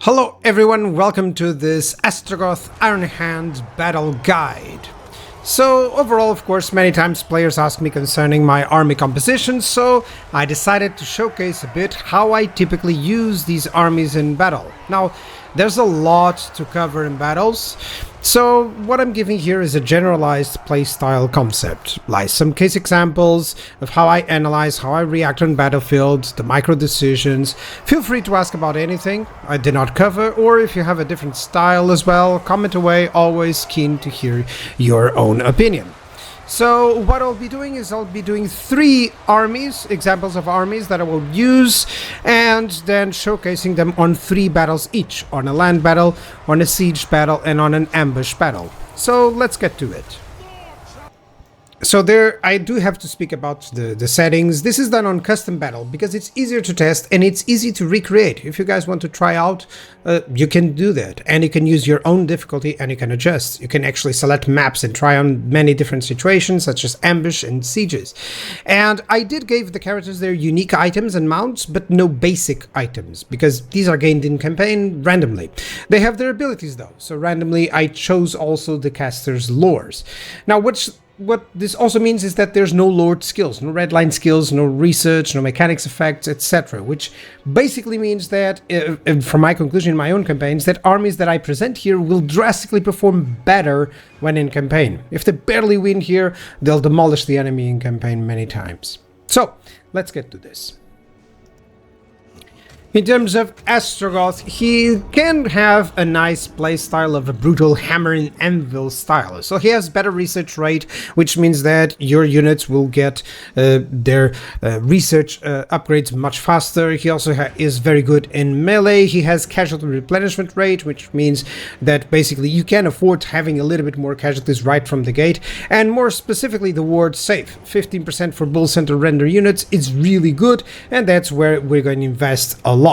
Hello everyone, welcome to this Astragoth Iron Hand battle guide. So overall, of course, many times players ask me concerning my army composition, so I decided to showcase a bit how I typically use these armies in battle. Now, there's a lot to cover in battles, so what I'm giving here is a generalized playstyle concept, like some case examples of how I analyze, how I react on battlefield, the micro decisions. Feel free to ask about anything I did not cover, or if you have a different style as well, comment away, always keen to hear your own opinion. So what I'll be doing is I'll be doing 3 armies, examples of armies that I will use, and then showcasing them on 3 battles each, on a land battle, on a siege battle, and on an ambush battle. So let's get to it. So there, I do have to speak about the settings. This is done on custom battle because it's easier to test and it's easy to recreate. If you guys want to try out, you can do that, and you can use your own difficulty and you can adjust. You can actually select maps and try on many different situations such as ambush and sieges. And I did give the characters their unique items and mounts, but no basic items because these are gained in campaign randomly. They have their abilities though, so randomly I chose also the caster's lores. Now what this also means is that there's no lord skills, no redline skills, no research, no mechanics effects, etc. Which basically means that, from my conclusion in my own campaigns, that armies that I present here will drastically perform better when in campaign. If they barely win here, they'll demolish the enemy in campaign many times. So, let's get to this. In terms of Astragoth, he can have a nice playstyle of a brutal hammer and anvil style. So he has better research rate, which means that your units will get their research upgrades much faster. He also is very good in melee. He has casualty replenishment rate, which means that basically you can afford having a little bit more casualties right from the gate. And more specifically, the ward safe, 15% for bull center render units is really good, and that's where we're going to invest a lot.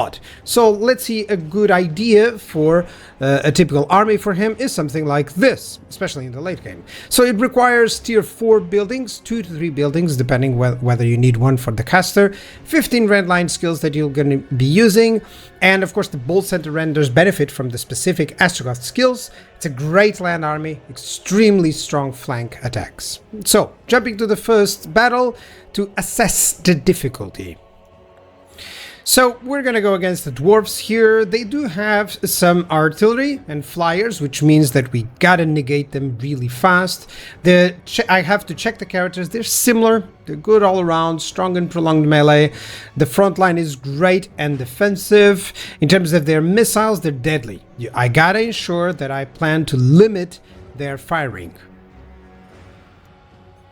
So let's see, a good idea for a typical army for him is something like this, especially in the late game. So it requires tier 4 buildings, 2 to 3 buildings, depending whether you need one for the caster, 15 redline skills that you're going to be using, and of course the bolt center renders benefit from the specific Astragoth skills. It's a great land army, extremely strong flank attacks. So, jumping to the first battle to assess the difficulty. So we're gonna go against the dwarfs here. They do have some artillery and flyers, which means that we gotta negate them really fast. I have to check the characters. They're similar. They're good all around, strong and prolonged melee. The front line is great and defensive. In terms of their missiles, they're deadly. I gotta ensure that I plan to limit their firing.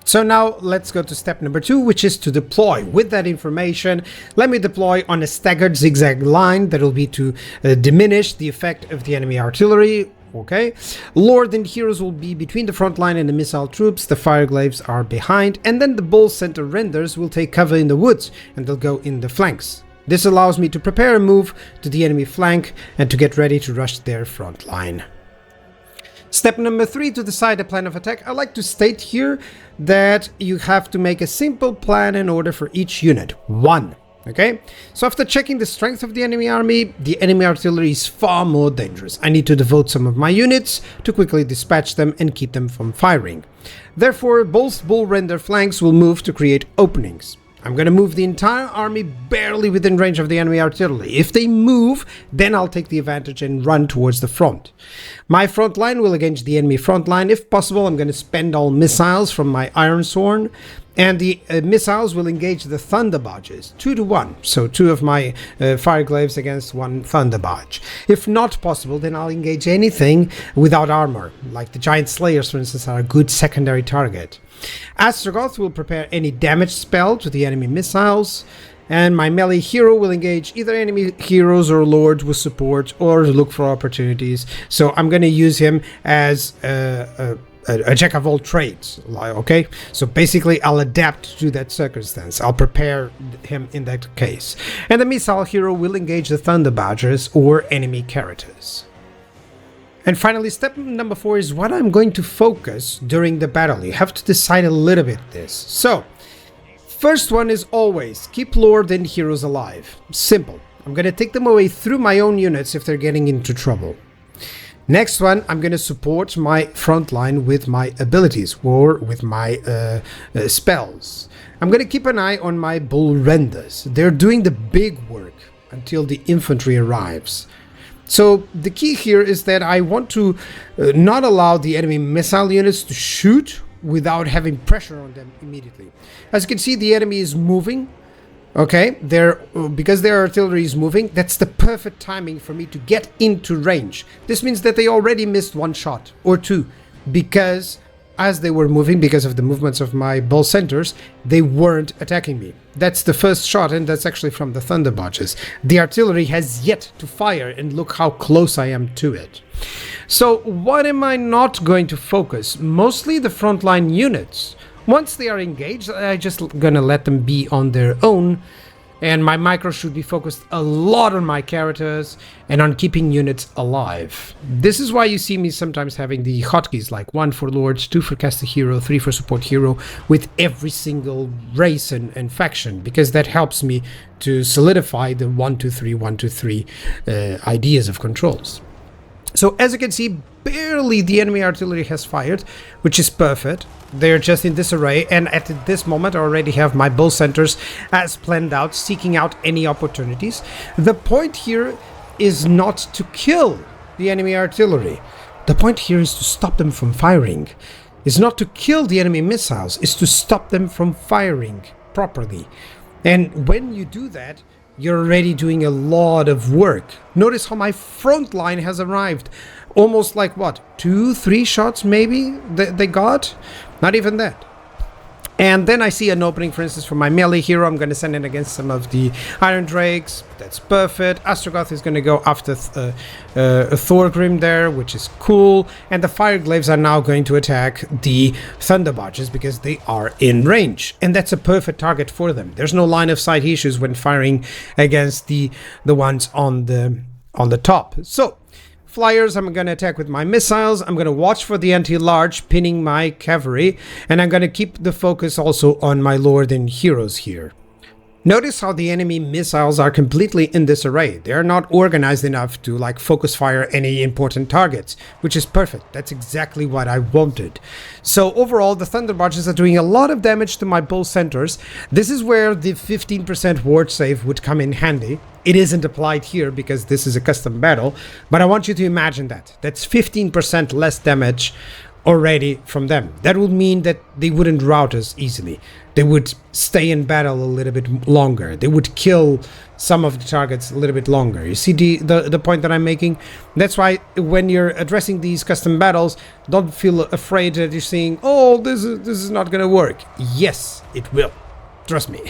So now let's go to step number 2, which is to deploy. With that information, let me deploy on a staggered zigzag line that will be to diminish the effect of the enemy artillery. Okay, Lord and heroes will be between the front line and the missile troops, the fireglaves are behind, and then the bull center renders will take cover in the woods and they'll go in the flanks. This allows me to prepare a move to the enemy flank and to get ready to rush their front line. Step number 3, to decide a plan of attack. I like to state here that you have to make a simple plan in order for each unit. 1. Okay? So after checking the strength of the enemy army, the enemy artillery is far more dangerous. I need to devote some of my units to quickly dispatch them and keep them from firing. Therefore, both bull render flanks will move to create openings. I'm going to move the entire army barely within range of the enemy artillery. If they move, then I'll take the advantage and run towards the front. My front line will engage the enemy front line. If possible, I'm going to spend all missiles from my Iron Sworn, and the missiles will engage the Thunder Barges, 2 to 1. So 2 of my Fireglaves against 1 Thunder Barge. If not possible, then I'll engage anything without armor, like the Giant Slayers, for instance, are a good secondary target. Astragoth will prepare any damage spell to the enemy missiles, and my melee hero will engage either enemy heroes or lords with support or look for opportunities. So I'm going to use him as a jack of all trades, okay? So basically I'll adapt to that circumstance. I'll prepare him in that case. And the missile hero will engage the Thunder Badgers or enemy characters. And finally, step number 4 is what I'm going to focus during the battle. You have to decide a little bit this. So, first one is always keep Lord and heroes alive. Simple. I'm going to take them away through my own units if they're getting into trouble. Next one, I'm going to support my front line with my abilities or with my spells. I'm going to keep an eye on my bull renders. They're doing the big work until the infantry arrives. So the key here is that I want to not allow the enemy missile units to shoot without having pressure on them immediately. As you can see, the enemy is moving. Okay, because their artillery is moving, that's the perfect timing for me to get into range. This means that they already missed one shot or two, because as they were moving, because of the movements of my bull centers, they weren't attacking me. That's the first shot, and that's actually from the thunder barges. The artillery has yet to fire, and look how close I am to it. So what am I not going to focus? Mostly the frontline units. Once they are engaged, I'm just gonna let them be on their own, and my micro should be focused a lot on my characters and on keeping units alive. This is why you see me sometimes having the hotkeys like 1 for lords, 2 for caster hero, 3 for support hero with every single race and faction, because that helps me to solidify the 1, 2, 3, 1, 2, 3 ideas of controls. So as you can see, barely the enemy artillery has fired, which is perfect. They're just in disarray, and at this moment I already have my bull centers as planned out, seeking out any opportunities. The point here is not to kill the enemy artillery. The point here is to stop them from firing. It's not to kill the enemy missiles, it's to stop them from firing properly. And when you do that, you're already doing a lot of work. Notice how my front line has arrived. Almost like what? 2, 3 shots maybe they got? Not even that. And then I see an opening, for instance, for my melee hero. I'm going to send it against some of the Iron Drakes. That's perfect. Astragoth is going to go after Thorgrim there, which is cool. And the Fire Glaives are now going to attack the Thunder Barges because they are in range. And that's a perfect target for them. There's no line of sight issues when firing against the ones on the top. So flyers, I'm going to attack with my missiles. I'm going to watch for the anti-large, pinning my cavalry, and I'm going to keep the focus also on my lord and heroes here. Notice how the enemy missiles are completely in disarray. They're not organized enough to focus fire any important targets, which is perfect. That's exactly what I wanted. So overall, the Thunder Barges are doing a lot of damage to my bull centers. This is where the 15% ward save would come in handy. It isn't applied here because this is a custom battle, but I want you to imagine that. That's 15% less damage already from them. That would mean that they wouldn't rout us easily. They would stay in battle a little bit longer. They would kill some of the targets a little bit longer. You see the point that I'm making? That's why when you're addressing these custom battles, don't feel afraid that you're saying, oh, this is not going to work. Yes, it will. Trust me.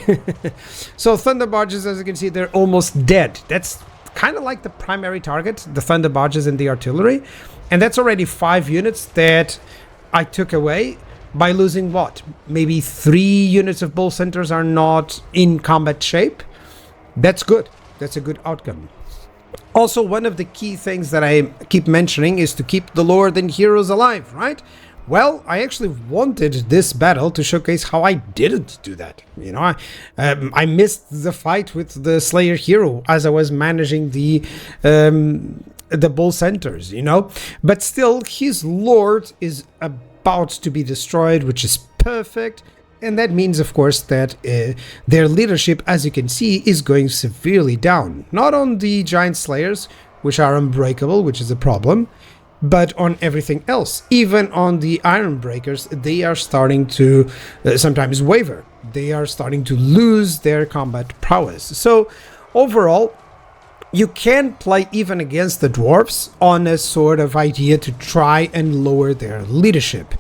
So Thunder Barges, as you can see, they're almost dead. That's kind of like the primary target, the Thunder Barges and the artillery. And that's already 5 units that I took away by losing what? Maybe 3 units of bull centers are not in combat shape. That's good. That's a good outcome. Also, one of the key things that I keep mentioning is to keep the lord and heroes alive, right? Well, I actually wanted this battle to showcase how I didn't do that. You know, I missed the fight with the Slayer hero as I was managing the bull centers, you know. But still, his lord is about to be destroyed, which is perfect. And that means, of course, that their leadership, as you can see, is going severely down. Not on the giant slayers, which are unbreakable, which is a problem, but on everything else. Even on the iron breakers, they are starting to sometimes waver. They are starting to lose their combat prowess. So overall, you can play even against the dwarfs on a sort of idea to try and lower their leadership.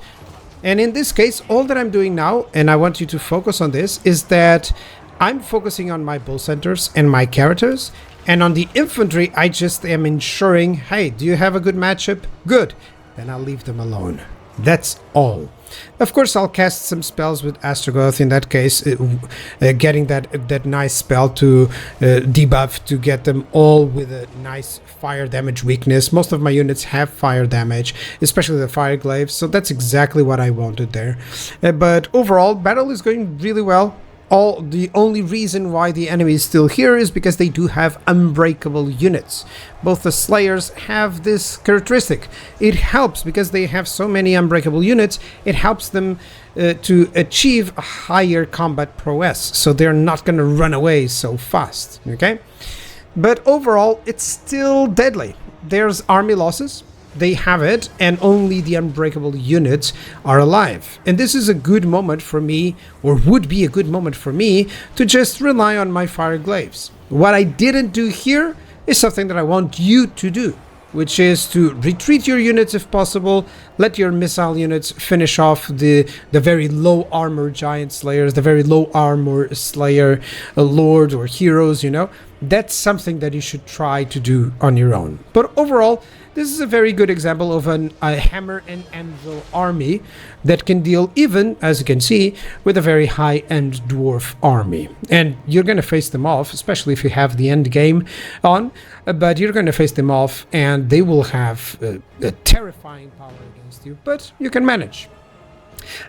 And in this case, all that I'm doing now, and I want you to focus on this, is that I'm focusing on my bull centers and my characters. And on the infantry, I just am ensuring, hey, do you have a good matchup? Good. Then I'll leave them alone. That's all. Of course, I'll cast some spells with Astragoth. In that case, getting that nice spell to debuff to get them all with a nice fire damage weakness. Most of my units have fire damage, especially the Fire Glaives. So that's exactly what I wanted there. But overall, battle is going really well. the only reason why the enemy is still here is because they do have unbreakable units. Both the Slayers have this characteristic. It helps because they have so many unbreakable units. It helps them to achieve a higher combat prowess, so they're not going to run away so fast. Okay, but overall, it's still deadly. There's army losses. They have it, and only the unbreakable units are alive. And this is a good moment for me, or would be a good moment for me, to just rely on my fire glaives. What I didn't do here is something that I want you to do, which is to retreat your units if possible, let your missile units finish off the very low armor giant slayers, the very low armor slayer lords or heroes, you know. That's something that you should try to do on your own. But overall, this is a very good example of a hammer and anvil army that can deal even, as you can see, with a very high-end dwarf army. And you're going to face them off, especially if you have the end game on, but you're going to face them off and they will have a terrifying power against you, but you can manage.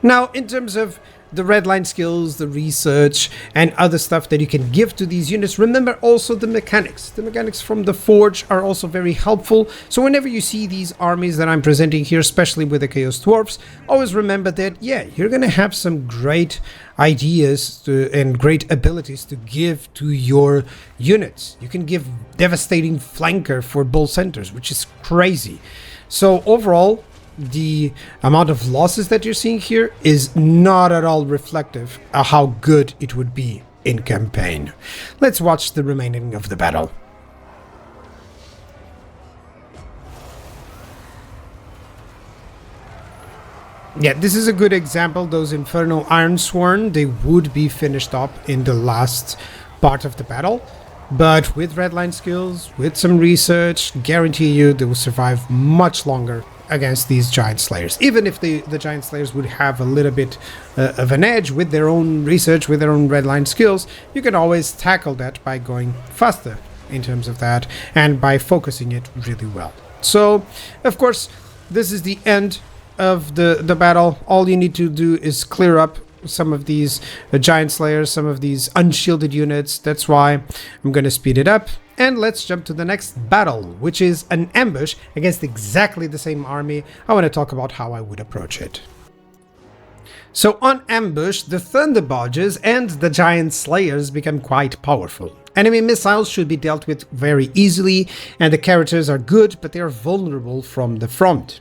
Now, in terms of the red line skills, the research, and other stuff that you can give to these units, remember also the mechanics. The mechanics from the Forge are also very helpful. So whenever you see these armies that I'm presenting here, especially with the Chaos Dwarfs, always remember that, yeah, you're going to have some great ideas and great abilities to give to your units. You can give devastating flanker for bull centers, which is crazy. So overall, the amount of losses that you're seeing here is not at all reflective of how good it would be in campaign. Let's watch the remaining of the battle. Yeah, this is a good example. Those Infernal Ironsworn, they would be finished up in the last part of the battle. But with redline skills, with some research, guarantee you they will survive much longer against these giant slayers. Even if the giant slayers would have a little bit of an edge with their own research, with their own redline skills, you can always tackle that by going faster in terms of that and by focusing it really well. So, of course, this is the end of the battle. All you need to do is clear up some of these giant slayers, some of these unshielded units. That's why I'm going to speed it up. And let's jump to the next battle, which is an ambush against exactly the same army. I want to talk about how I would approach it. So on ambush, the thunder barges and the giant slayers become quite powerful. Enemy missiles should be dealt with very easily, and the characters are good, but they are vulnerable from the front.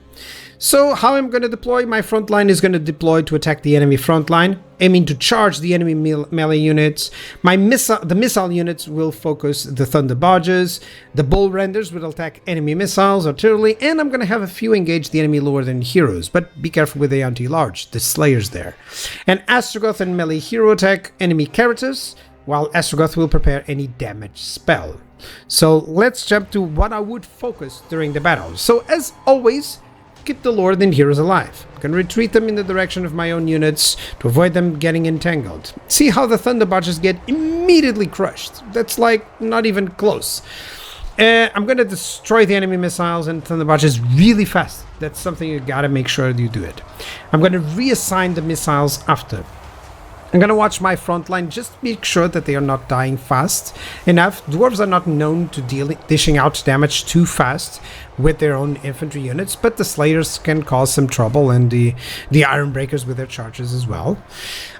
So how I'm going to deploy? My front line is going to deploy to attack the enemy front line, aiming to charge the enemy melee units. The missile units will focus the thunder barges. The bull renders will attack enemy missiles, artillery, and I'm going to have a few engage the enemy lower than heroes, but be careful with the anti-large, the slayers there. And Astragoth and melee hero attack enemy characters, while Astragoth will prepare any damage spell. So let's jump to what I would focus during the battle. So as always, keep the lord and heroes alive. I can retreat them in the direction of my own units to avoid them getting entangled. See how the thunder barges get immediately crushed. That's like not even close. I'm going to destroy the enemy missiles and thunder barges really fast. That's something you gotta make sure you do it. I'm going to reassign the missiles after. I'm going to watch my front line, just make sure that they are not dying fast enough. Dwarves are not known to dishing out damage too fast with their own infantry units, but the slayers can cause some trouble, and the iron breakers with their charges as well.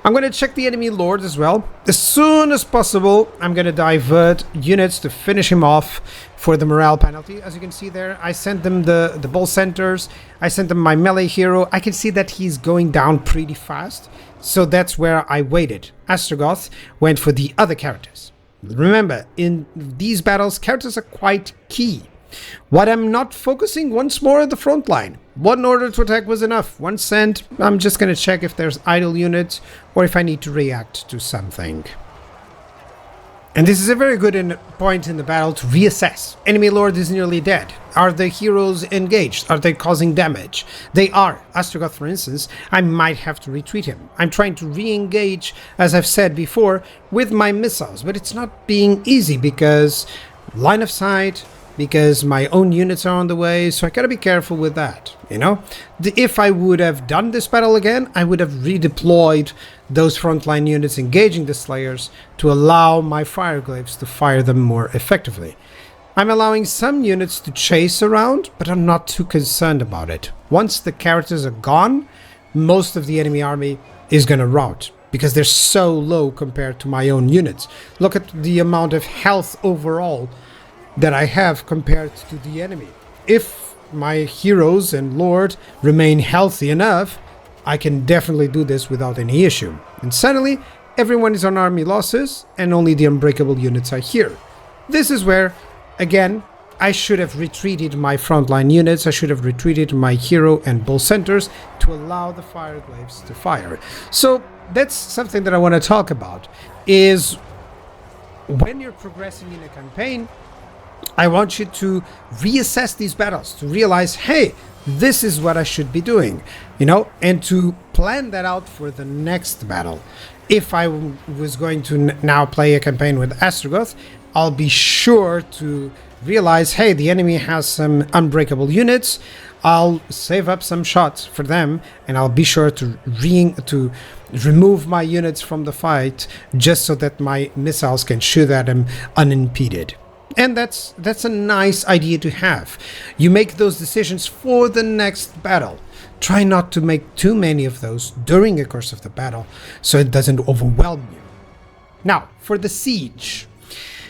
I'm going to check the enemy lord as well. As soon as possible, I'm going to divert units to finish him off for the morale penalty. As you can see there, I sent them the bull centers. I sent them my melee hero. I can see that he's going down pretty fast. So that's where I waited. Astragoth went for the other characters. Remember, in these battles, characters are quite key. What I'm not focusing once more at the front line. One order to attack was enough. Once sent, I'm just going to check if there's idle units or if I need to react to something. And this is a very good point in the battle to reassess. Enemy lord is nearly dead. Are the heroes engaged? Are they causing damage? They are. Astragoth, for instance, I might have to retreat him. I'm trying to re-engage, as I've said before, with my missiles, but it's not being easy because line of sight, because my own units are on the way, so I gotta be careful with that, you know? If I would have done this battle again, I would have redeployed those frontline units engaging the Slayers to allow my Fireglaves to fire them more effectively. I'm allowing some units to chase around, but I'm not too concerned about it. Once the characters are gone, most of the enemy army is gonna rout, because they're so low compared to my own units. Look at the amount of health overall that I have compared to the enemy. If my heroes and lord remain healthy enough, I can definitely do this without any issue. And suddenly, everyone is on army losses, and only the unbreakable units are here. This is where, again, I should have retreated my frontline units, I should have retreated my hero and bull centers to allow the Fireglaves to fire. So that's something that I want to talk about, is when you're progressing in a campaign, I want you to reassess these battles, to realize, hey, this is what I should be doing, you know, and to plan that out for the next battle. If I was going to now play a campaign with Astragoth, I'll be sure to realize, hey, the enemy has some unbreakable units. I'll save up some shots for them, and I'll be sure to remove my units from the fight, just so that my missiles can shoot at them unimpeded. And that's a nice idea to have. You make those decisions for the next battle. Try not to make too many of those during the course of the battle, so it doesn't overwhelm you. Now, for the siege.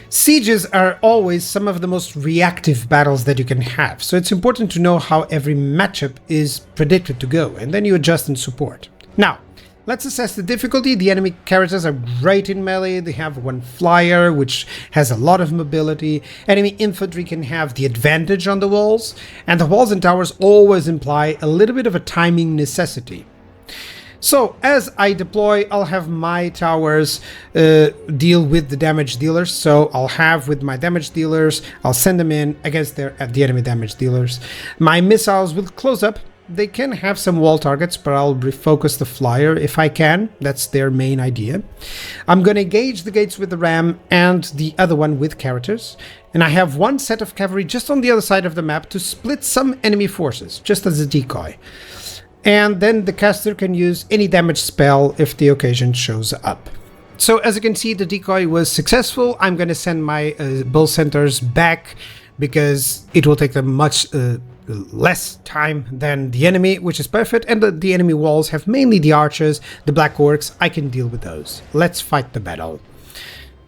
Sieges are always some of the most reactive battles that you can have, so it's important to know how every matchup is predicted to go, and then you adjust and support. Now, let's assess the difficulty. The enemy characters are great in melee. They have one flyer, which has a lot of mobility. Enemy infantry can have the advantage on the walls, and the walls and towers always imply a little bit of a timing necessity. So, as I deploy, I'll have my towers deal with the damage dealers. So, I'll have with my damage dealers, I'll send them in against the enemy damage dealers. My missiles will close up. They can have some wall targets, but I'll refocus the flyer if I can. That's their main idea. I'm going to engage the gates with the ram and the other one with characters. And I have one set of cavalry just on the other side of the map to split some enemy forces, just as a decoy. And then the caster can use any damage spell if the occasion shows up. So as you can see, the decoy was successful. I'm going to send my bull centers back because it will take them much less time than the enemy, which is perfect. And the enemy walls have mainly the archers, the black orcs. I can deal with those. Let's fight the battle.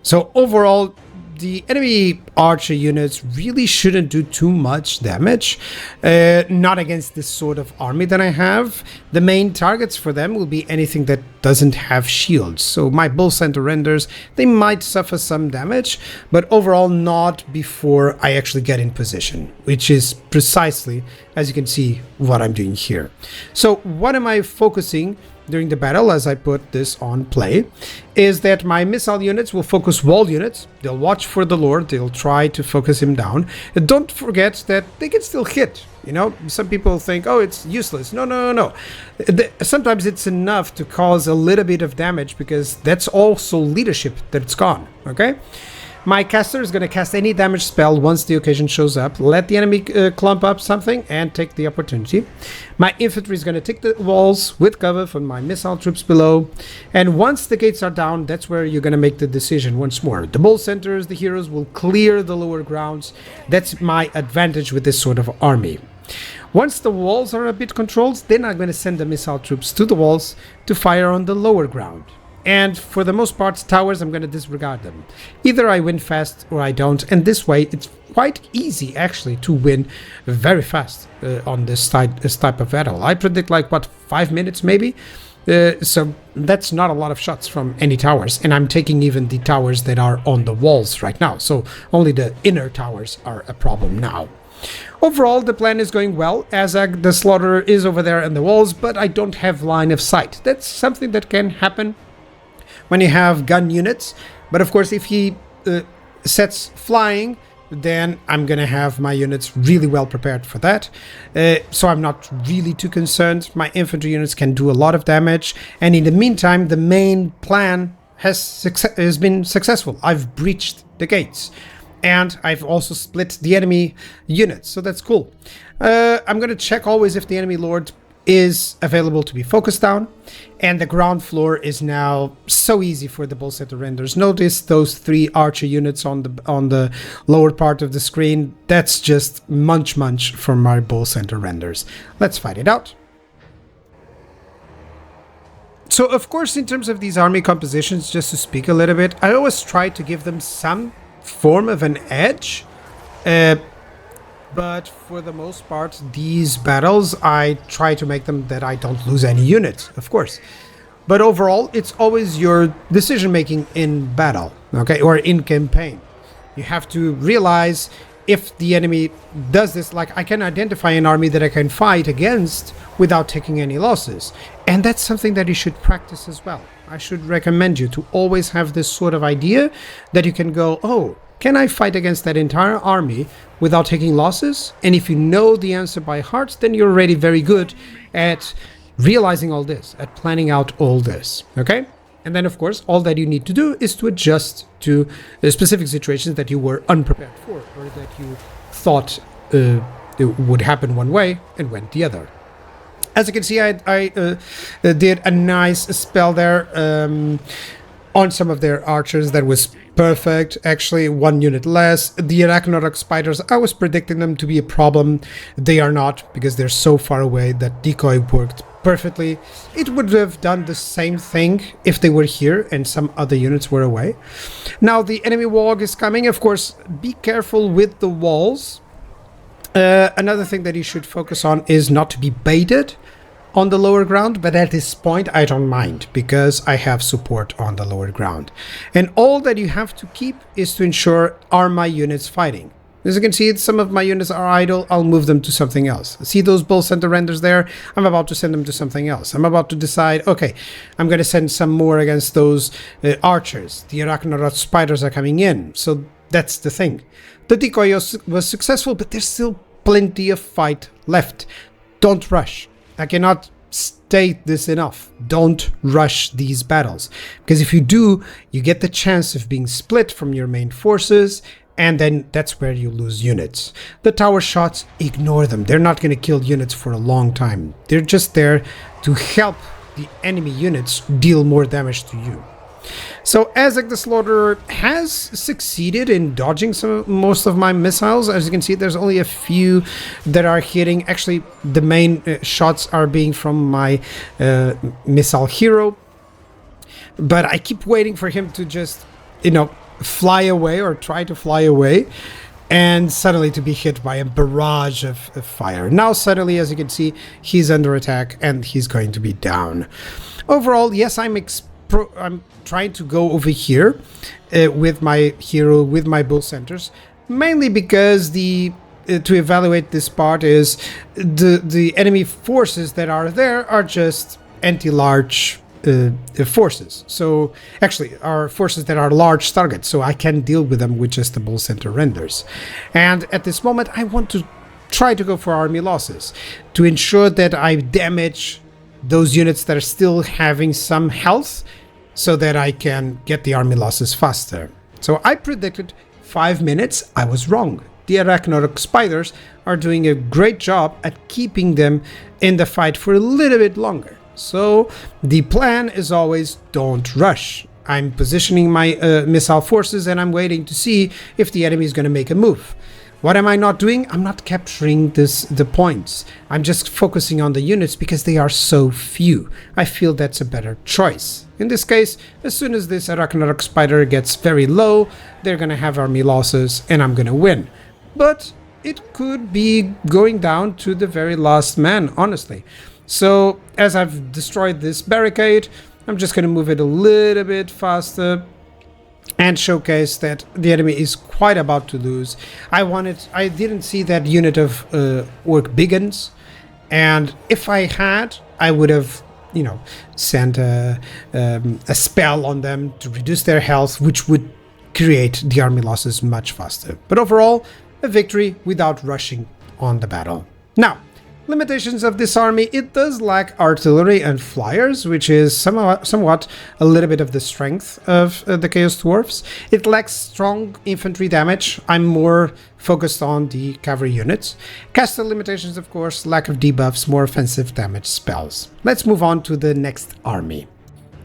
So overall, the enemy archer units really shouldn't do too much damage, not against this sort of army that I have. The main targets for them will be anything that doesn't have shields. So my bull center renders, they might suffer some damage, but overall not before I actually get in position, which is precisely, as you can see, what I'm doing here. So what am I focusing during the battle, as I put this on play, is that my missile units will focus wall units. They'll watch for the lord, they'll try to focus him down. And don't forget that they can still hit. You know, some people think, oh, it's useless. No. Sometimes it's enough to cause a little bit of damage, because that's also leadership that's gone, okay? My caster is going to cast any damage spell once the occasion shows up. Let the enemy clump up something and take the opportunity. My infantry is going to take the walls with cover from my missile troops below. And once the gates are down, that's where you're going to make the decision once more. The bull centers, the heroes, will clear the lower grounds. That's my advantage with this sort of army. Once the walls are a bit controlled, then I'm going to send the missile troops to the walls to fire on the lower ground. And for the most part, towers, I'm going to disregard them. Either I win fast or I don't. And this way, it's quite easy, actually, to win very fast on this type of battle. I predict, like, what, 5 minutes maybe? So that's not a lot of shots from any towers. And I'm taking even the towers that are on the walls right now. So only the inner towers are a problem now. Overall, the plan is going well. Azag, the slaughterer, is over there on the walls, but I don't have line of sight. That's something that can happen when you have gun units, but of course if he sets flying, then I'm gonna have my units really well prepared for that, so I'm not really too concerned. My infantry units can do a lot of damage, and in the meantime the main plan has been successful. I've breached the gates, And I've also split the enemy units, so that's cool. I'm going to check always if the enemy lord is available to be focused down, and the ground floor is now so easy for the bull center renders. Notice those 3 archer units on the lower part of the screen. That's just munch for my bull center renders. Let's fight it out. So of course, in terms of these army compositions, just to speak a little bit, I always try to give them some form of an edge. But for the most part, these battles, I try to make them that I don't lose any units, of course. But overall, it's always your decision-making in battle, okay, or in campaign. You have to realize if the enemy does this, like I can identify an army that I can fight against without taking any losses. And that's something that you should practice as well. I should recommend you to always have this sort of idea that you can go, oh, can I fight against that entire army without taking losses? And if you know the answer by heart, then you're already very good at realizing all this, at planning out all this, okay? And then, of course, all that you need to do is to adjust to specific situations that you were unprepared for, or that you thought it would happen one way and went the other. As you can see, I did a nice spell there on some of their archers. That was perfect. Actually, 1 unit less. The Astragoth spiders, I was predicting them to be a problem. They are not, because they're so far away that decoy worked perfectly. It would have done the same thing if they were here and some other units were away. Now the enemy wall is coming. Of course, be careful with the walls. Another thing that you should focus on is not to be baited on the lower ground, but at this point I don't mind because I have support on the lower ground. And all that you have to keep is to ensure, are my units fighting? As you can see, some of my units are idle. I'll move them to something else. See those bull center renders there? I'm about to send them to something else. I'm about to decide, okay, I'm going to send some more against those archers. The Astragoth spiders are coming in. So that's the thing. The decoy was successful, but there's still plenty of fight left. Don't rush. I cannot state this enough. Don't rush these battles. Because if you do, you get the chance of being split from your main forces, and then that's where you lose units. The tower shots, ignore them. They're not going to kill units for a long time. They're just there to help the enemy units deal more damage to you. So Azek the Slaughterer has succeeded in dodging most of my missiles. As you can see, there's only a few that are hitting. Actually, the main shots are being from my missile hero. But I keep waiting for him to just, fly away or try to fly away. And suddenly to be hit by a barrage of fire. Now suddenly, as you can see, he's under attack and he's going to be down. Overall, yes, I'm trying to go over here with my hero, with my bull centers, mainly because to evaluate this part is the enemy forces that are there are just anti-large forces. So actually are forces that are large targets, so I can deal with them with just the bull center renders. And at this moment I want to try to go for army losses to ensure that I damage those units that are still having some health, so that I can get the army losses faster. So I predicted 5 minutes. I was wrong. The Astragoth spiders are doing a great job at keeping them in the fight for a little bit longer. So the plan is always don't rush. I'm positioning my missile forces and I'm waiting to see if the enemy is going to make a move. What am I not doing? I'm not capturing the points. I'm just focusing on the units because they are so few. I feel that's a better choice. In this case, as soon as this Astragoth spider gets very low, they're going to have army losses and I'm going to win. But it could be going down to the very last man, honestly. So as I've destroyed this barricade, I'm just going to move it a little bit faster and showcase that the enemy is quite about to lose. I didn't see that unit of orc biggins, and if I had, I would have, sent a spell on them to reduce their health, which would create the army losses much faster. But overall, a victory without rushing on the battle. Now, Limitations of this army: it does lack artillery and flyers, which is somewhat a little bit of the strength of the Chaos Dwarfs. It lacks strong infantry damage. I'm more focused on the cavalry units. Caster limitations, of course, lack of debuffs, more offensive damage spells. Let's move on to the next army.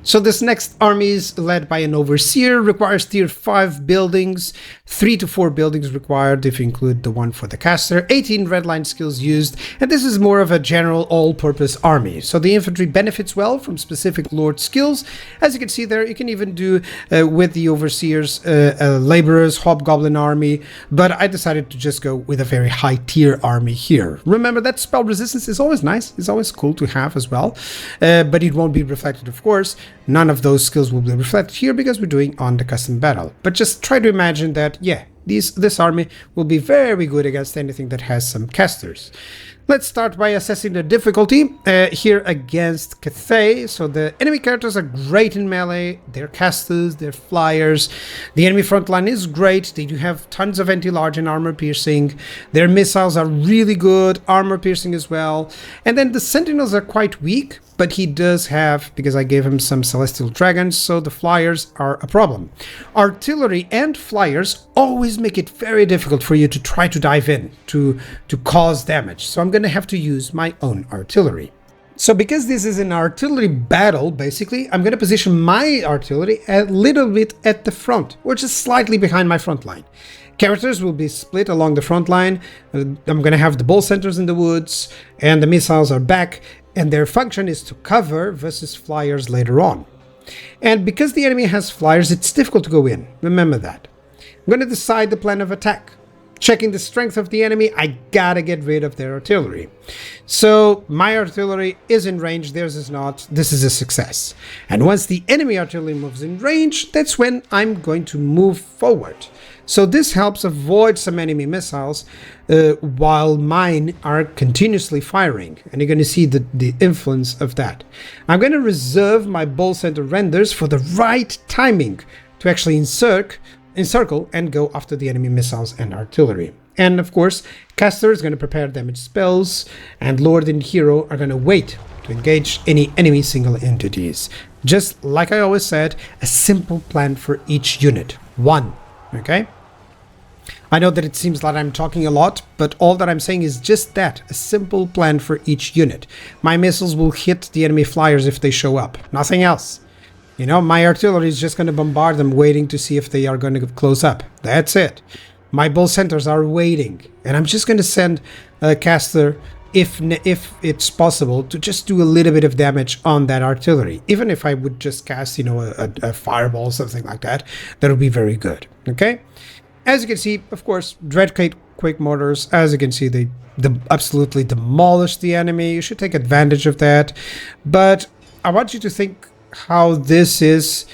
So this next army is led by an overseer, requires tier 5 buildings, 3 to 4 buildings required if you include the one for the caster, 18 redline skills used, and this is more of a general all-purpose army. So the infantry benefits well from specific lord skills. As you can see there, you can even do with the overseers laborers, hobgoblin army, but I decided to just go with a very high tier army here. Remember that spell resistance is always nice, it's always cool to have as well, but it won't be reflected, of course. None of those skills will be reflected here because we're doing on the custom battle. But just try to imagine that, yeah, this army will be very good against anything that has some casters. Let's start by assessing the difficulty here against Cathay. So the enemy characters are great in melee, they're casters, they're flyers. The enemy front line is great, they do have tons of anti-large and armor piercing. Their missiles are really good, armor piercing as well. And then the sentinels are quite weak, but he does have, because I gave him some celestial dragons, so the flyers are a problem. Artillery and flyers always make it very difficult for you to try to dive in, to cause damage. So I'm going to have to use my own artillery. So because this is an artillery battle, basically, I'm going to position my artillery a little bit at the front, or just slightly behind my front line. Characters will be split along the front line. I'm going to have the ball centers in the woods, and the missiles are back, and their function is to cover versus flyers later on. And because the enemy has flyers, it's difficult to go in. Remember that. I'm going to decide the plan of attack. Checking the strength of the enemy, I gotta get rid of their artillery. So my artillery is in range, theirs is not. This is a success. And once the enemy artillery moves in range, that's when I'm going to move forward. So this helps avoid some enemy missiles while mine are continuously firing. And you're going to see the influence of that. I'm going to reserve my ball center renders for the right timing to actually encircle and go after the enemy missiles and artillery. And of course, caster is going to prepare damage spells, and lord and hero are going to wait to engage any enemy single entities. Just like I always said, a simple plan for each unit. One. Okay? I know that it seems like I'm talking a lot, but all that I'm saying is just that, a simple plan for each unit. My missiles will hit the enemy flyers if they show up, nothing else. You know, my artillery is just going to bombard them, waiting to see if they are going to close up. That's it. My bull centers are waiting, and I'm just going to send a caster, if it's possible, to just do a little bit of damage on that artillery. Even if I would just cast, you know, a fireball or something like that, that would be very good. Okay? As you can see, of course, Dreadquake mortars, as you can see, they absolutely demolish the enemy. You should take advantage of that. But I want you to think how this is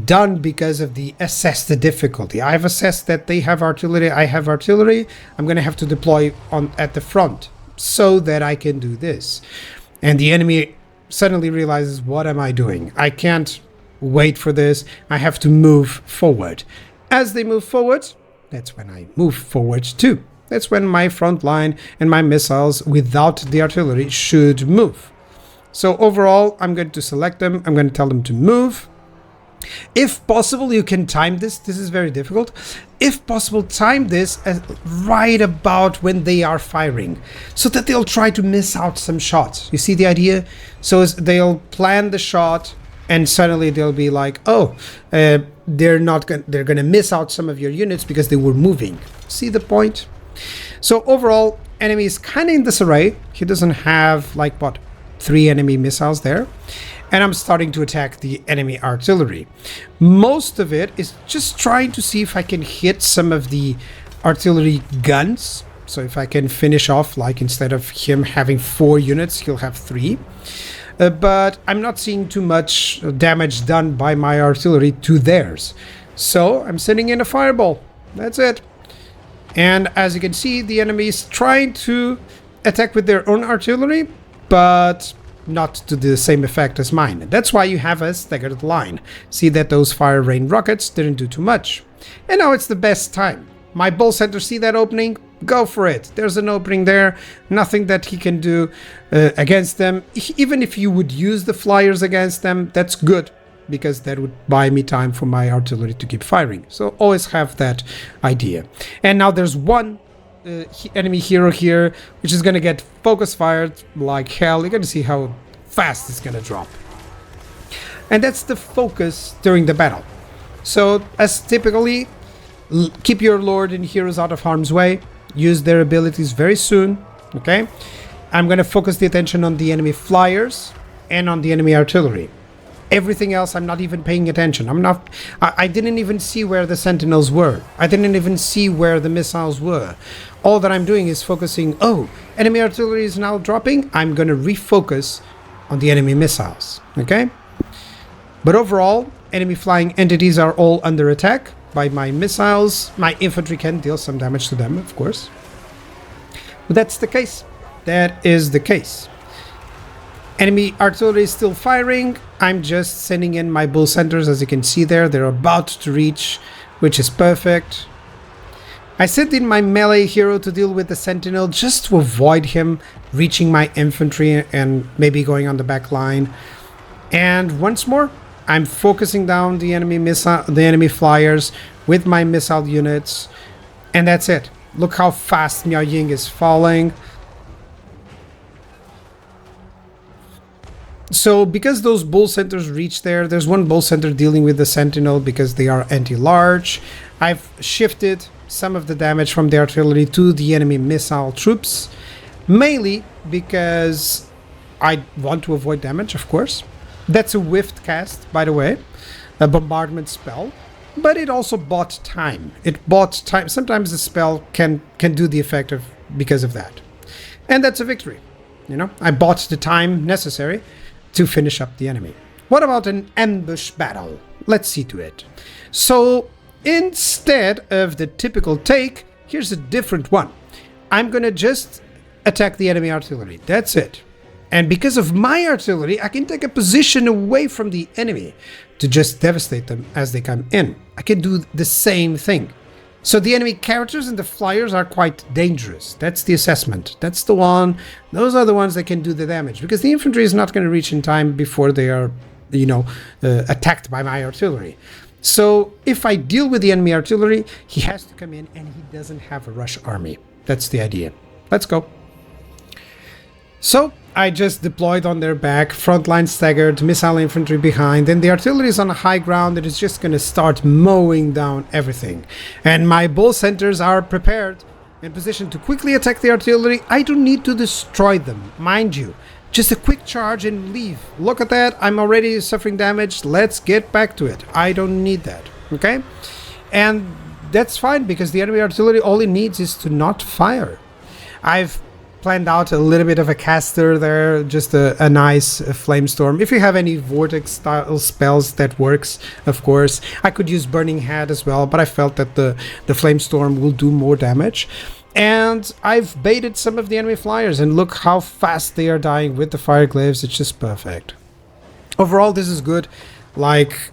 done because of the assess the difficulty. I've assessed that they have artillery, I have artillery. I'm going to have to deploy at the front so that I can do this. And the enemy suddenly realizes, what am I doing? I can't wait for this. I have to move forward. As they move forward, that's when I move forward too. That's when my front line and my missiles without the artillery should move. So overall, I'm going to select them. I'm going to tell them to move. If possible, you can time this. This is very difficult. If possible, time this right about when they are firing, so that they'll try to miss out some shots. You see the idea? So they'll plan the shot, and suddenly they'll be like, oh, they're going to miss out some of your units because they were moving. See the point? So overall, enemy is kind of in disarray. He doesn't have, like, what, 3 enemy missiles there. And I'm starting to attack the enemy artillery. Most of it is just trying to see if I can hit some of the artillery guns. So if I can finish off, like, instead of him having 4 units, he'll have 3. But I'm not seeing too much damage done by my artillery to theirs. So I'm sending in a fireball. That's it. And as you can see, the enemy is trying to attack with their own artillery, but not to the same effect as mine. That's why you have a staggered line. See that those fire rain rockets didn't do too much. And now it's the best time. My bull center see that opening, Go for it. There's an opening there. Nothing that he can do against them. Even if you would use the flyers against them, that's good, because that would buy me time for my artillery to keep firing. So always have that idea. And now there's one enemy hero here, which is going to get focus fired like hell. You're going to see how fast it's going to drop. And that's the focus during the battle. So as typically, keep your lord and heroes out of harm's way. Use their abilities very soon. Okay, I'm going to focus the attention on the enemy flyers and on the enemy artillery. Everything else, I'm not even paying attention. I didn't even see where the sentinels were. I didn't even see where the missiles were. All that I'm doing is focusing, oh, enemy artillery is now dropping. I'm going to refocus on the enemy missiles, okay? But overall, enemy flying entities are all under attack by my missiles. My infantry can deal some damage to them, of course. But that's the case. That is the case. Enemy artillery is still firing. I'm just sending in my bull centers, as you can see there. They're about to reach, which is perfect. I sent in my melee hero to deal with the sentinel just to avoid him reaching my infantry and maybe going on the back line. And once more, I'm focusing down the enemy flyers with my missile units. And that's it. Look how fast Miao Ying is falling. So because those bull centers reach there's one bull center dealing with the sentinel because they are anti-large. I've shifted some of the damage from the artillery to the enemy missile troops, mainly because I want to avoid damage, of course. That's a whiffed cast, by the way, a bombardment spell, but it also bought time. It bought time. Sometimes the spell can do the effect of because of that, and that's a victory. You know, I bought the time necessary to finish up the enemy. What about an ambush battle? Let's see to it. So instead of the typical take, here's a different one. I'm gonna just attack the enemy artillery. That's it. And because of my artillery, I can take a position away from the enemy to just devastate them as they come in. I can do the same thing. So the enemy characters and the flyers are quite dangerous. That's the assessment. That's the one. Those are the ones that can do the damage, because the infantry is not going to reach in time before they are, attacked by my artillery. So if I deal with the enemy artillery, he has to come in, and he doesn't have a rush army. That's the idea. Let's go. So I just deployed on their back, frontline staggered, missile infantry behind, and the artillery is on a high ground that is just going to start mowing down everything. And my bull centers are prepared in position to quickly attack the artillery. I don't need to destroy them, mind you. Just a quick charge and leave. Look at that, I'm already suffering damage. Let's get back to it. I don't need that, okay? And that's fine, because the enemy artillery, all it needs is to not fire. I've planned out a little bit of a caster there, just a nice flamestorm. If you have any vortex style spells, that works, of course. I could use burning head as well, but I felt that the flamestorm will do more damage. And I've baited some of the enemy flyers, and look how fast they are dying with the fire glaives. It's just perfect. Overall, this is good. Like,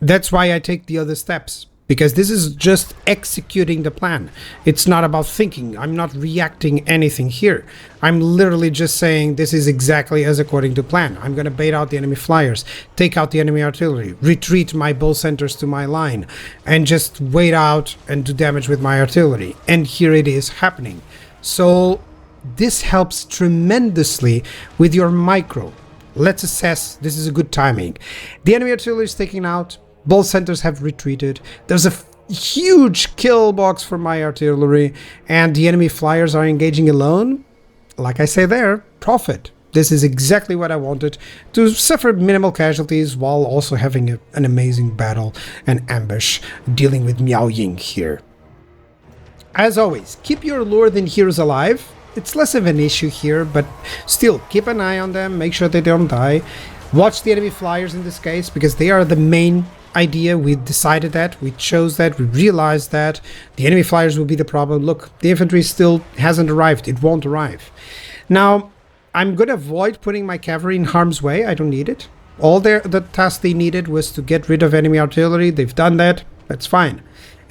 that's why I take the other steps, because this is just executing the plan. It's not about thinking. I'm not reacting anything here. I'm literally just saying this is exactly as according to plan. I'm going to bait out the enemy flyers, take out the enemy artillery, retreat my bull centers to my line, and just wait out and do damage with my artillery. And here it is happening. So this helps tremendously with your micro. Let's assess. This is a good timing. The enemy artillery is taken out. Bull centers have retreated. There's a huge kill box for my artillery, and the enemy flyers are engaging alone. Like I say there, profit. This is exactly what I wanted, to suffer minimal casualties while also having an amazing battle and ambush dealing with Miao Ying here. As always, keep your lord and heroes alive. It's less of an issue here, but still keep an eye on them, make sure they don't die. Watch the enemy flyers in this case, because they are the main idea. We decided that, we chose that, we realized that the enemy flyers will be the problem. Look, the infantry still hasn't arrived. It won't arrive. Now, I'm going to avoid putting my cavalry in harm's way. I don't need it. All the task they needed was to get rid of enemy artillery. They've done that. That's fine.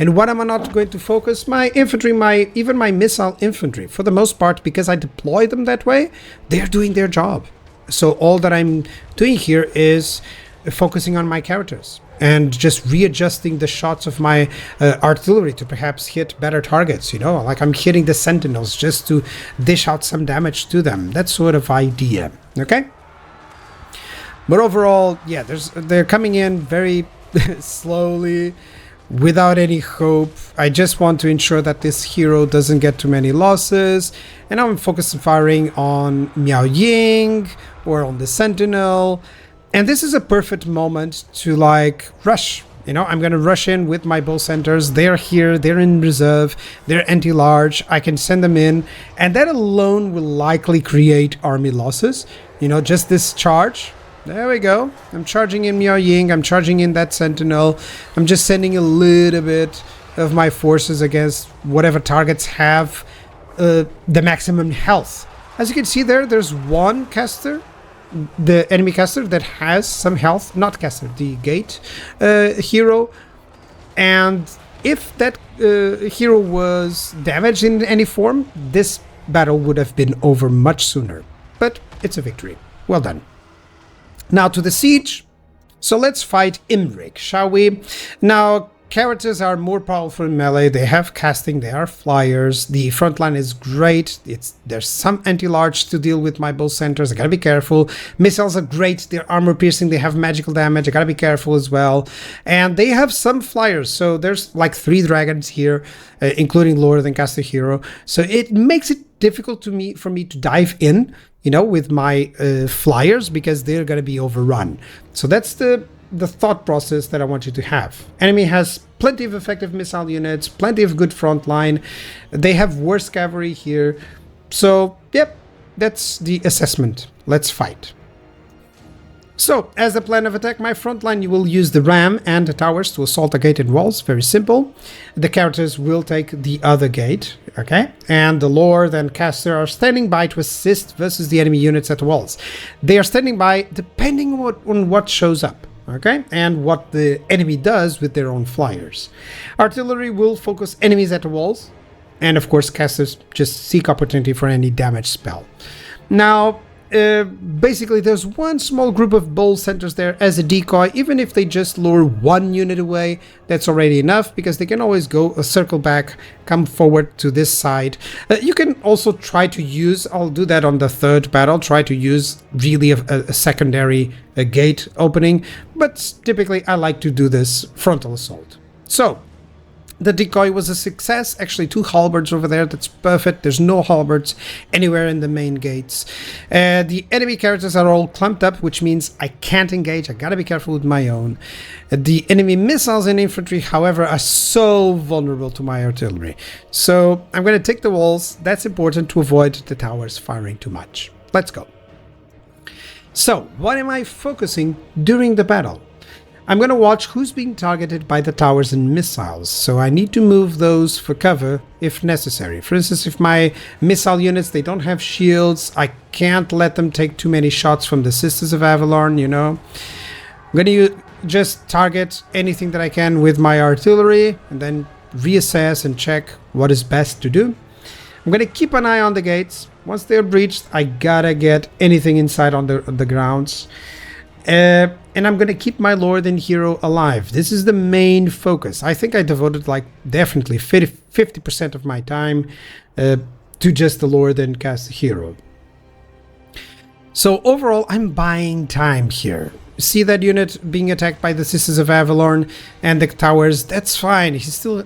And what am I not going to focus? My infantry, even my missile infantry. For the most part, because I deploy them that way, they're doing their job. So all that I'm doing here is focusing on my characters and just readjusting the shots of my artillery to perhaps hit better targets, you know, like I'm hitting the sentinels just to dish out some damage to them. That sort of idea, okay? But overall, yeah, they're coming in very slowly, without any hope. I just want to ensure that this hero doesn't get too many losses, and I'm focusing firing on Miao Ying or on the sentinel. And this is a perfect moment to like rush. You know, I'm going to rush in with my bow centers. They're here, they're in reserve, they're anti-large. I can send them in, and that alone will likely create army losses. You know, just this charge. There we go. I'm charging in Miao Ying, I'm charging in that sentinel. I'm just sending a little bit of my forces against whatever targets have the maximum health. As you can see there's one caster, the enemy caster, that has some health, not caster, the gate hero. And if that hero was damaged in any form, this battle would have been over much sooner. But it's a victory. Well done. Now to the siege. So let's fight Imrik, shall we? Now, characters are more powerful in melee. They have casting, they are flyers. The front line is great. There's some anti-large to deal with my bow centers. I gotta be careful. Missiles are great. They're armor piercing. They have magical damage. I gotta be careful as well. And they have some flyers. So there's like 3 dragons here, including lower than caster hero. So it makes it difficult for me to dive in, you know, with my flyers, because they're going to be overrun. So that's the thought process that I want you to have. Enemy has plenty of effective missile units, plenty of good front line. They have worse cavalry here. So, yep, that's the assessment. Let's fight. So, as the plan of attack, my front line, you will use the ram and the towers to assault the gate and walls. Very simple. The characters will take the other gate, okay? And the lord and caster are standing by to assist versus the enemy units at the walls. They are standing by depending on what shows up, okay? And what the enemy does with their own flyers. Artillery will focus enemies at the walls. And of course, casters just seek opportunity for any damage spell. Now, basically there's one small group of bow centers there as a decoy. Even if they just lure one unit away, that's already enough, because they can always go a circle back, come forward to this side. You can also try to use, I'll do that on the third battle, try to use really a secondary gate opening, but typically I like to do this frontal assault. So the decoy was a success. Actually, 2 halberds over there. That's perfect. There's no halberds anywhere in the main gates. The enemy characters are all clumped up, which means I can't engage. I gotta be careful with my own. The enemy missiles and infantry, however, are so vulnerable to my artillery. So I'm gonna take the walls. That's important to avoid the towers firing too much. Let's go. So, what am I focusing during the battle? I'm going to watch who's being targeted by the towers and missiles, so I need to move those for cover if necessary. For instance, if my missile units, they don't have shields, I can't let them take too many shots from the Sisters of Avalon, you know. I'm going to just target anything that I can with my artillery, and then reassess and check what is best to do. I'm going to keep an eye on the gates. Once they're breached, I gotta get anything inside on the grounds. And I'm going to keep my Lord and Hero alive. This is the main focus. I think I devoted like definitely 50% of my time to just the Lord and cast Hero. So overall, I'm buying time here. See that unit being attacked by the Sisters of Avalon and the towers? That's fine.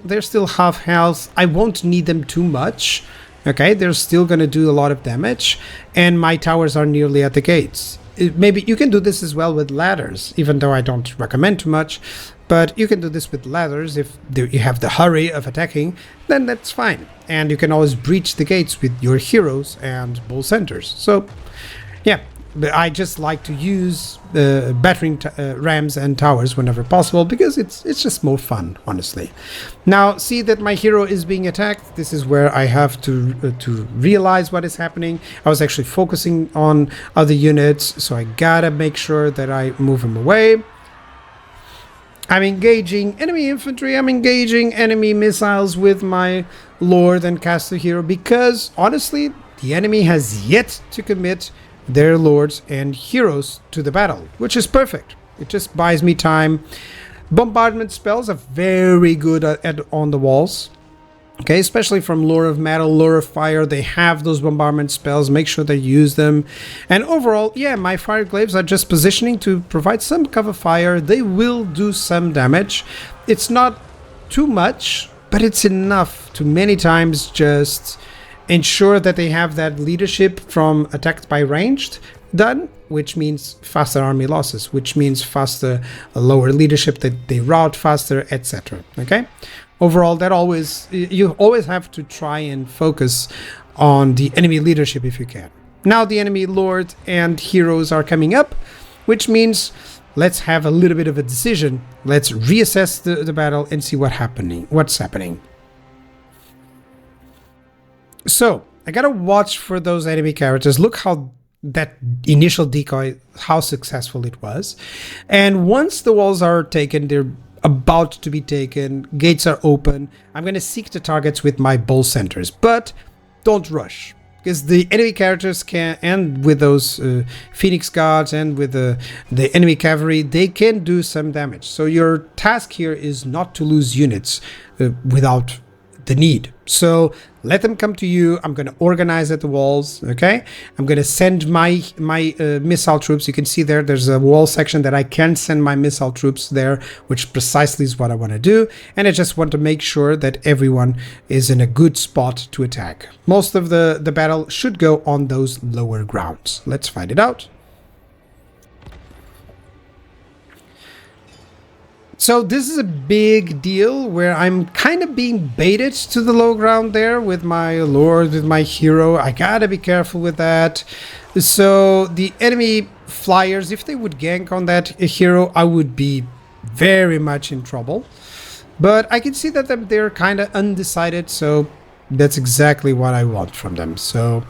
They're still half health. I won't need them too much. Okay, they're still going to do a lot of damage. And my towers are nearly at the gates. Maybe you can do this as well with ladders, even though I don't recommend too much. But you can do this with ladders if you have the hurry of attacking, then that's fine. And you can always breach the gates with your heroes and bull centers. So, yeah, I just like to use battering rams and towers whenever possible, because it's just more fun, honestly. Now, see that my hero is being attacked. This is where I have to realize what is happening. I was actually focusing on other units, so I gotta make sure that I move him away. I'm engaging enemy infantry, I'm engaging enemy missiles with my Lord and Caster Hero because, honestly, the enemy has yet to commit their Lords and Heroes to the battle, which is perfect. It just buys me time. Bombardment spells are very good on the walls. Okay, especially from Lore of Metal, Lore of Fire, they have those bombardment spells. Make sure they use them. And overall, yeah, my fire glaives are just positioning to provide some cover fire. They will do some damage. It's not too much, but it's enough to many times just ensure that they have that leadership from attacked by ranged done, which means faster army losses, which means faster, lower leadership, that they route faster, etc. Okay? Overall, you always have to try and focus on the enemy leadership if you can. Now the enemy lord and heroes are coming up, which means let's have a little bit of a decision. Let's reassess the battle and see what's happening. So I gotta watch for those enemy characters. Look how that initial decoy, how successful it was. And once the walls are taken, they're about to be taken, gates are open, I'm going to seek the targets with my bull centers, but don't rush, because the enemy characters can, and with those Phoenix Guards and with the enemy cavalry, they can do some damage. So your task here is not to lose units without the need. So let them come to you. I'm going to organize at the walls. Okay, I'm going to send my missile troops. You can see there's a wall section that I can send my missile troops there, which precisely is what I want to do. And I just want to make sure that everyone is in a good spot to attack. Most of the battle should go on those lower grounds. Let's find it out. So this is a big deal where I'm kind of being baited to the low ground there with my lord, with my hero. I gotta be careful with that. So the enemy flyers, if they would gank on that hero, I would be very much in trouble. But I can see that they're kind of undecided, so that's exactly what I want from them. So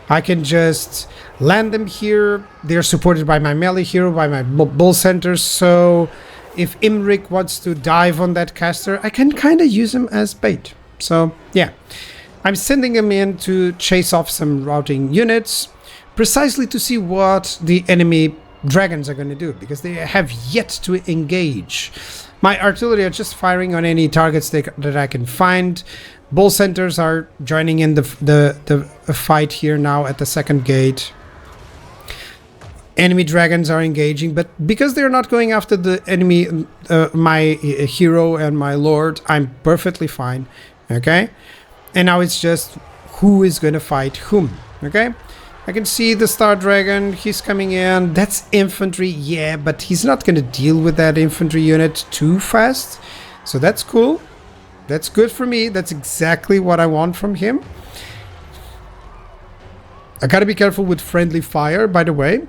I can just land them here. They're supported by my melee hero, by my bull centers, so if Imric wants to dive on that caster, I can kind of use him as bait. So, yeah. I'm sending him in to chase off some routing units, precisely to see what the enemy dragons are going to do, because they have yet to engage. My artillery are just firing on any targets that I can find. Bull centers are joining in the fight here now at the second gate. Enemy dragons are engaging, but because they're not going after the enemy, my hero and my lord, I'm perfectly fine. Okay, and now it's just who is going to fight whom. Okay, I can see the star dragon, he's coming in. That's infantry, yeah, but he's not going to deal with that infantry unit too fast, so that's cool. That's good for me. That's exactly what I want from him. I gotta be careful with friendly fire, by the way.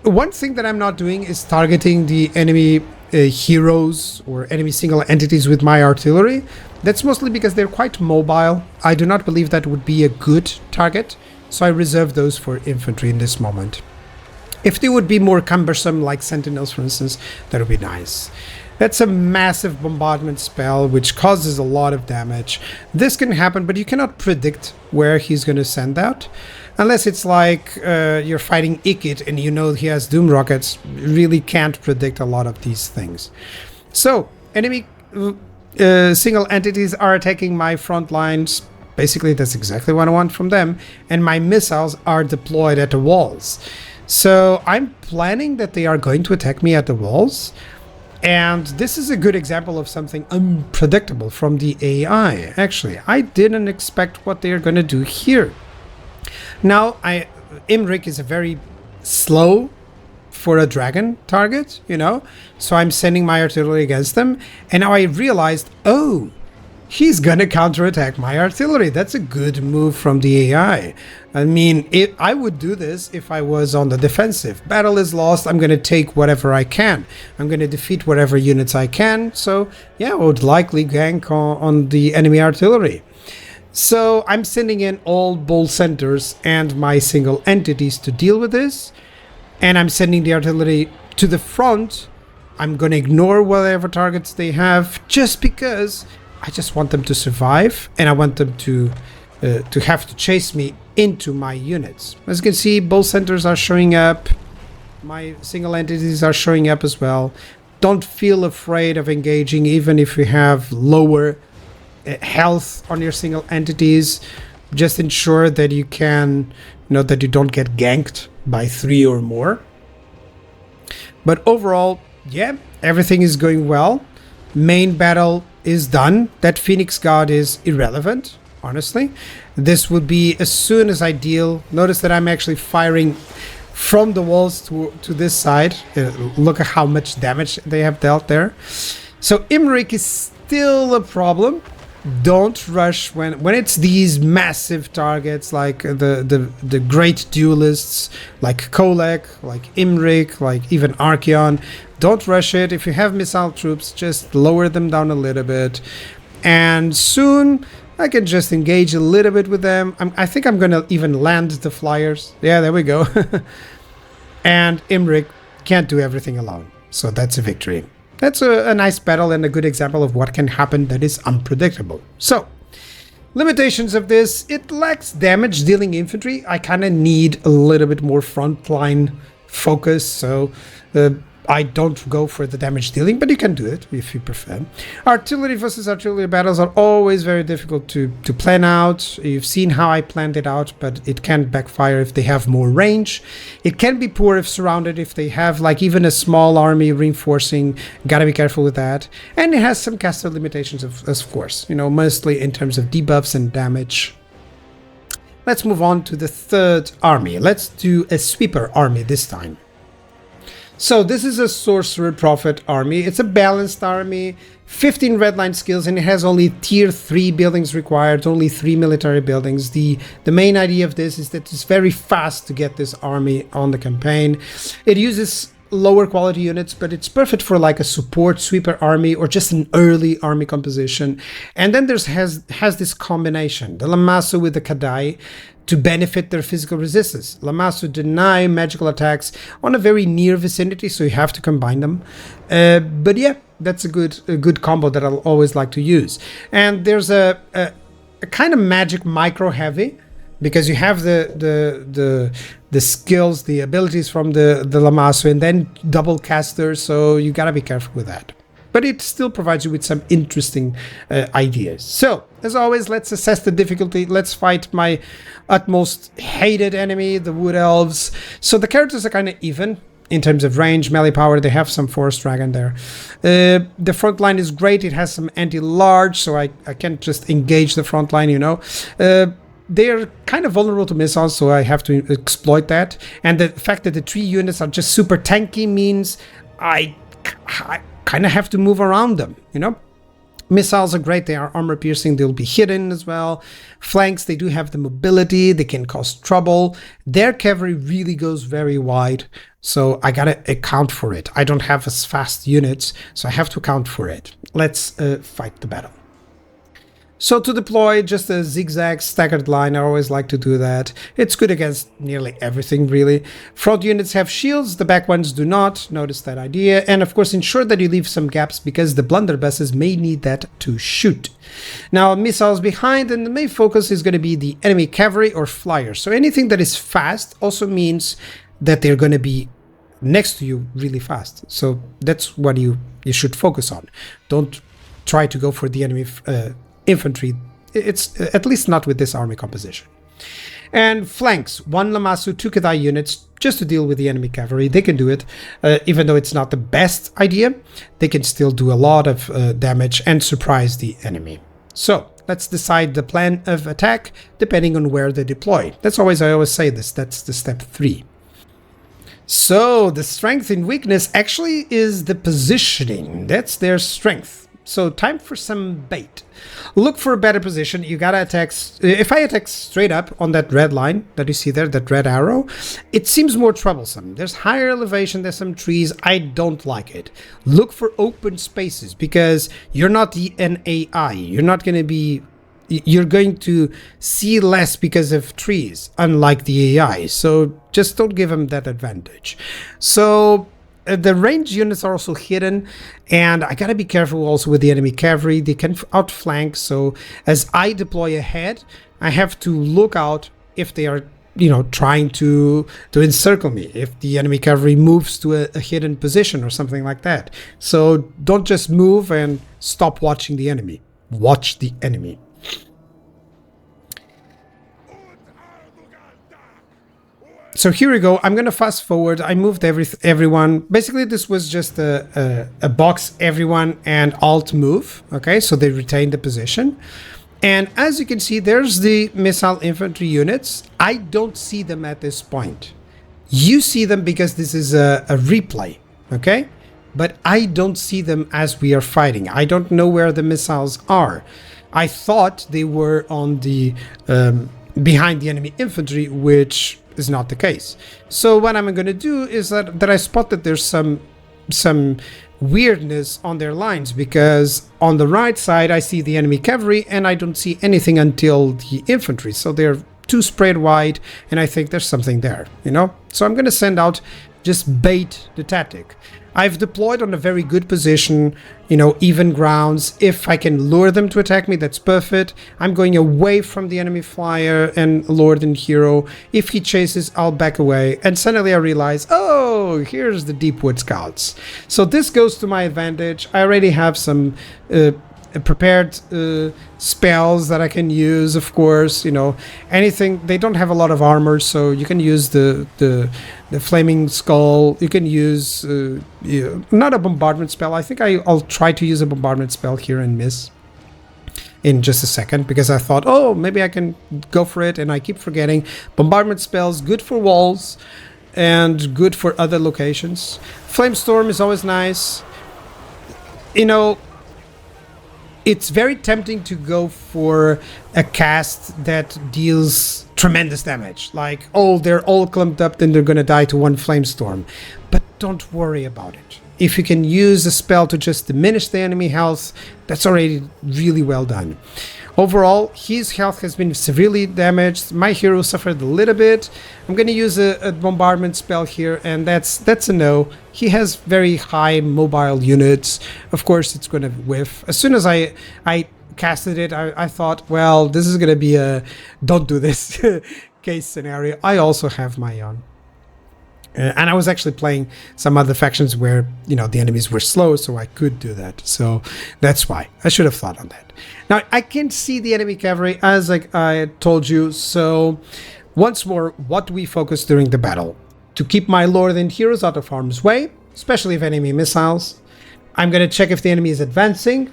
One thing that I'm not doing is targeting the enemy heroes or enemy single entities with my artillery. That's mostly because they're quite mobile. I do not believe that would be a good target, so I reserve those for infantry in this moment. If they would be more cumbersome, like sentinels for instance, that would be nice. That's a massive bombardment spell which causes a lot of damage. This can happen, but you cannot predict where he's going to send out. Unless it's like you're fighting Ikit and you know he has Doom Rockets, you really can't predict a lot of these things. So, enemy single entities are attacking my front lines. Basically, that's exactly what I want from them. And my missiles are deployed at the walls. So, I'm planning that they are going to attack me at the walls. And this is a good example of something unpredictable from the AI. Actually, I didn't expect what they are going to do here. Now, Imric is a very slow for a dragon target, you know, so I'm sending my artillery against them, and now I realized, oh, he's gonna counterattack my artillery. That's a good move from the AI. I mean, I would do this if I was on the defensive. Battle is lost, I'm gonna take whatever I can. I'm gonna defeat whatever units I can, so yeah, I would likely gank on the enemy artillery. So I'm sending in all bull centers and my single entities to deal with this, and I'm sending the artillery to the front I'm gonna ignore whatever targets they have just because I just want them to survive, and I want them to have to chase me into my units. As you can see, both centers are showing up. My single entities are showing up as well. Don't feel afraid of engaging, even if you have lower health on your single entities. Just ensure that you can, that you don't get ganked by 3 or more. But overall, yeah, everything is going well. Main battle is done. That Phoenix God is irrelevant, honestly. This would be as soon as I deal. Notice that I'm actually firing from the walls to this side. Look at how much damage they have dealt there. So Imrik is still a problem. Don't rush when it's these massive targets like the great duelists like Kolek, like Imrik, like even Archeon. Don't rush it. If you have missile troops, just lower them down a little bit, and soon I can just engage a little bit with them. I think I'm gonna even land the flyers. Yeah, there we go. And Imrik can't do everything alone, so that's a victory. That's a nice battle and a good example of what can happen that is unpredictable. So, limitations of this: it lacks damage dealing infantry. I kind of need a little bit more frontline focus, so I don't go for the damage dealing, but you can do it if you prefer. Artillery versus artillery battles are always very difficult to plan out. You've seen how I planned it out, but it can backfire if they have more range. It can be poor if surrounded, if they have like even a small army reinforcing. Gotta be careful with that. And it has some caster limitations, of course, mostly in terms of debuffs and damage. Let's move on to the third army. Let's do a sweeper army this time. So this is a Sorcerer Prophet army. It's a balanced army, 15 redline skills, and it has only tier 3 buildings required, only 3 military buildings. The main idea of this is that it's very fast to get this army on the campaign. It uses lower quality units, but it's perfect for like a support sweeper army or just an early army composition. And then has this combination, the Lamasu with the Kadai, to benefit their physical resistance. Lamasu deny magical attacks on a very near vicinity, so you have to combine them. But yeah, that's a good combo that I'll always like to use. And there's a kind of magic micro heavy, because you have the skills, the abilities from the Lamasu, and then double casters, so you gotta be careful with that. But it still provides you with some interesting ideas. So, as always, let's assess the difficulty. Let's fight my utmost hated enemy, the Wood Elves. So the characters are kind of even in terms of range, melee power. They have some Forest Dragon there. The front line is great. It has some anti-large, so I can't just engage the front line, They're kind of vulnerable to missiles, so I have to exploit that. And the fact that the 3 units are just super tanky means I kind of have to move around them, Missiles are great. They are armor piercing. They'll be hidden as well. Flanks, they do have the mobility. They can cause trouble. Their cavalry really goes very wide, so I gotta account for it. I don't have as fast units, so I have to account for it. Let's fight the battle. So to deploy just a zigzag staggered line, I always like to do that. It's good against nearly everything, really. Front units have shields, the back ones do not. Notice that idea. And of course, ensure that you leave some gaps, because the blunderbusses may need that to shoot. Now, missiles behind, and the main focus is going to be the enemy cavalry or flyers. So anything that is fast also means that they're going to be next to you really fast. So that's what you should focus on. Don't try to go for the enemy infantry. It's at least not with this army composition. And flanks, 1 Lamasu, 2 Kadai units, just to deal with the enemy cavalry. They can do it, even though it's not the best idea. They can still do a lot of damage and surprise the enemy. So let's decide the plan of attack depending on where they deploy. I always say this. That's the step 3. So the strength and weakness actually is the positioning. That's their strength. So time for some bait. Look for a better position. You gotta attack. If I attack straight up on that red line that you see there, that red arrow, it seems more troublesome. There's higher elevation, there's some trees. I don't like it. Look for open spaces, because you're not an AI. You're going to see less because of trees, unlike the AI. So just don't give them that advantage. So the range units are also hidden, and I gotta be careful also with the enemy cavalry. They can outflank, so as I deploy ahead, I have to look out if they are, trying to encircle me, if the enemy cavalry moves to a hidden position or something like that. So don't just move and stop watching the enemy. Watch the enemy. So here we go. I'm gonna fast forward. I moved everyone. Basically, this was just a box everyone and alt move. Okay, so they retained the position. And as you can see, there's the missile infantry units. I don't see them at this point. You see them because this is a replay. Okay, but I don't see them as we are fighting. I don't know where the missiles are. I thought they were on the behind the enemy infantry, which is not the case. So what I'm going to do is that I spot that there's some weirdness on their lines, because on the right side I see the enemy cavalry and I don't see anything until the infantry. So they're too spread wide, and I think there's something there, So I'm going to send out, just bait the tactic. I've deployed on a very good position, even grounds. If I can lure them to attack me, that's perfect. I'm going away from the enemy flyer and lord and hero. If he chases, I'll back away. And suddenly I realize, oh, here's the deep wood scouts. So this goes to my advantage. I already have some prepared spells that I can use, of course. Anything. They don't have a lot of armor, so you can use the flaming skull. You can use not a bombardment spell. I think I'll try to use a bombardment spell here and miss in just a second, because I thought, oh, maybe I can go for it, and I keep forgetting. Bombardment spells, good for walls and good for other locations. Flamestorm is always nice. It's very tempting to go for a cast that deals tremendous damage. Like, oh, they're all clumped up, then they're going to die to one flamestorm. But don't worry about it. If you can use a spell to just diminish the enemy health, that's already really well done. Overall, his health has been severely damaged. My hero suffered a little bit. I'm going to use a bombardment spell here, and that's a no. He has very high mobile units. Of course, it's going to whiff. As soon as I casted it, I thought, well, this is going to be a don't do this case scenario. I also have my own. And I was actually playing some other factions where, the enemies were slow, so I could do that. So that's why. I should have thought on that. Now, I can see the enemy cavalry, as I told you. So once more, what do we focus during the battle? To keep my lord and heroes out of harm's way, especially if enemy missiles. I'm going to check if the enemy is advancing.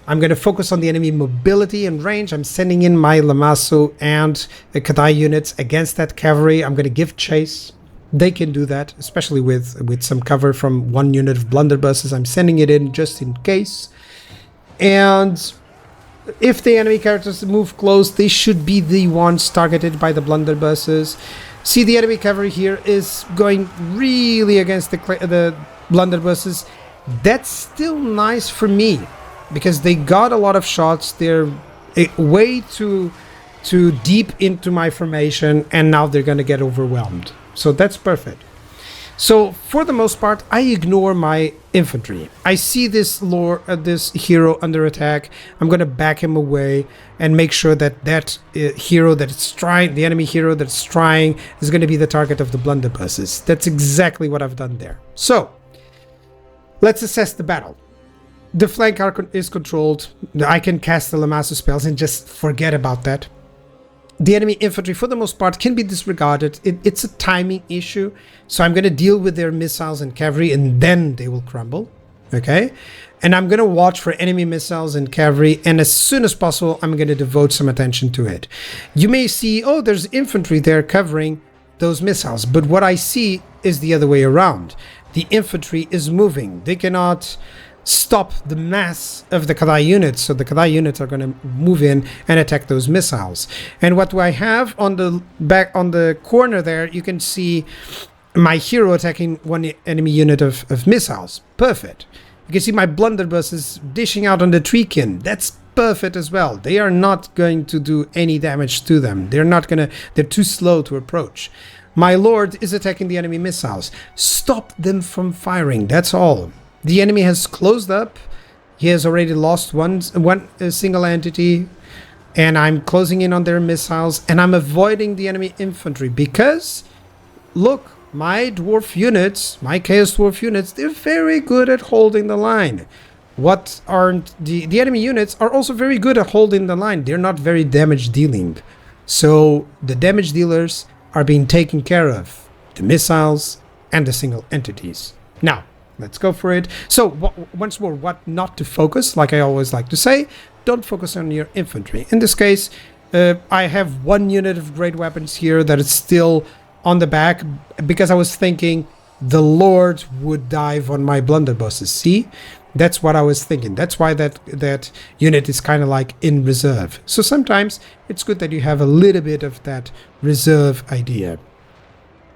I'm going to focus on the enemy mobility and range. I'm sending in my Lamasso and the Kadai units against that cavalry. I'm going to give chase. They can do that, especially with some cover from one unit of blunderbusses. I'm sending it in just in case. And if the enemy characters move close, they should be the ones targeted by the blunderbusses. See, the enemy cavalry here is going really against the blunderbusses. That's still nice for me, because they got a lot of shots. They're way too deep into my formation, and now they're going to get overwhelmed. So that's perfect. So for the most part, I ignore my infantry. I see this hero under attack. I'm going to back him away and make sure that hero that's trying, the enemy hero that's trying, is going to be the target of the blunderbusses. That's exactly what I've done there. So let's assess the battle. The flank is controlled. I can cast the Lamasso spells and just forget about that. The enemy infantry, for the most part, can be disregarded. It's a timing issue. So I'm going to deal with their missiles and cavalry, and then they will crumble. Okay? And I'm going to watch for enemy missiles and cavalry, and as soon as possible, I'm going to devote some attention to it. You may see, oh, there's infantry there covering those missiles. But what I see is the other way around. The infantry is moving. They cannot stop the mass of the Kadai units, so the Kadai units are going to move in and attack those missiles. And what do I have on the back, on the corner there? You can see my hero attacking one enemy unit of missiles. Perfect. You can see my blunderbusses dishing out on the treekin. That's perfect as well. They are not going to do any damage to them. They're too slow to approach. My lord is attacking the enemy missiles. Stop them from firing, that's all. The enemy has closed up. He has already lost one single entity, and I'm closing in on their missiles, and I'm avoiding the enemy infantry because, look, my dwarf units, my Chaos Dwarf units, they're very good at holding the line. What aren't the enemy units are also very good at holding the line. They're not very damage dealing. So the damage dealers are being taken care of. The missiles and the single entities. Now, let's go for it. So once more, what not to focus, like I always like to say, don't focus on your infantry. In this case, I have one unit of great weapons here that is still on the back because I was thinking the Lord would dive on my blunderbusses. See? That's what I was thinking. That's why that unit is kind of like in reserve. So sometimes it's good that you have a little bit of that reserve idea.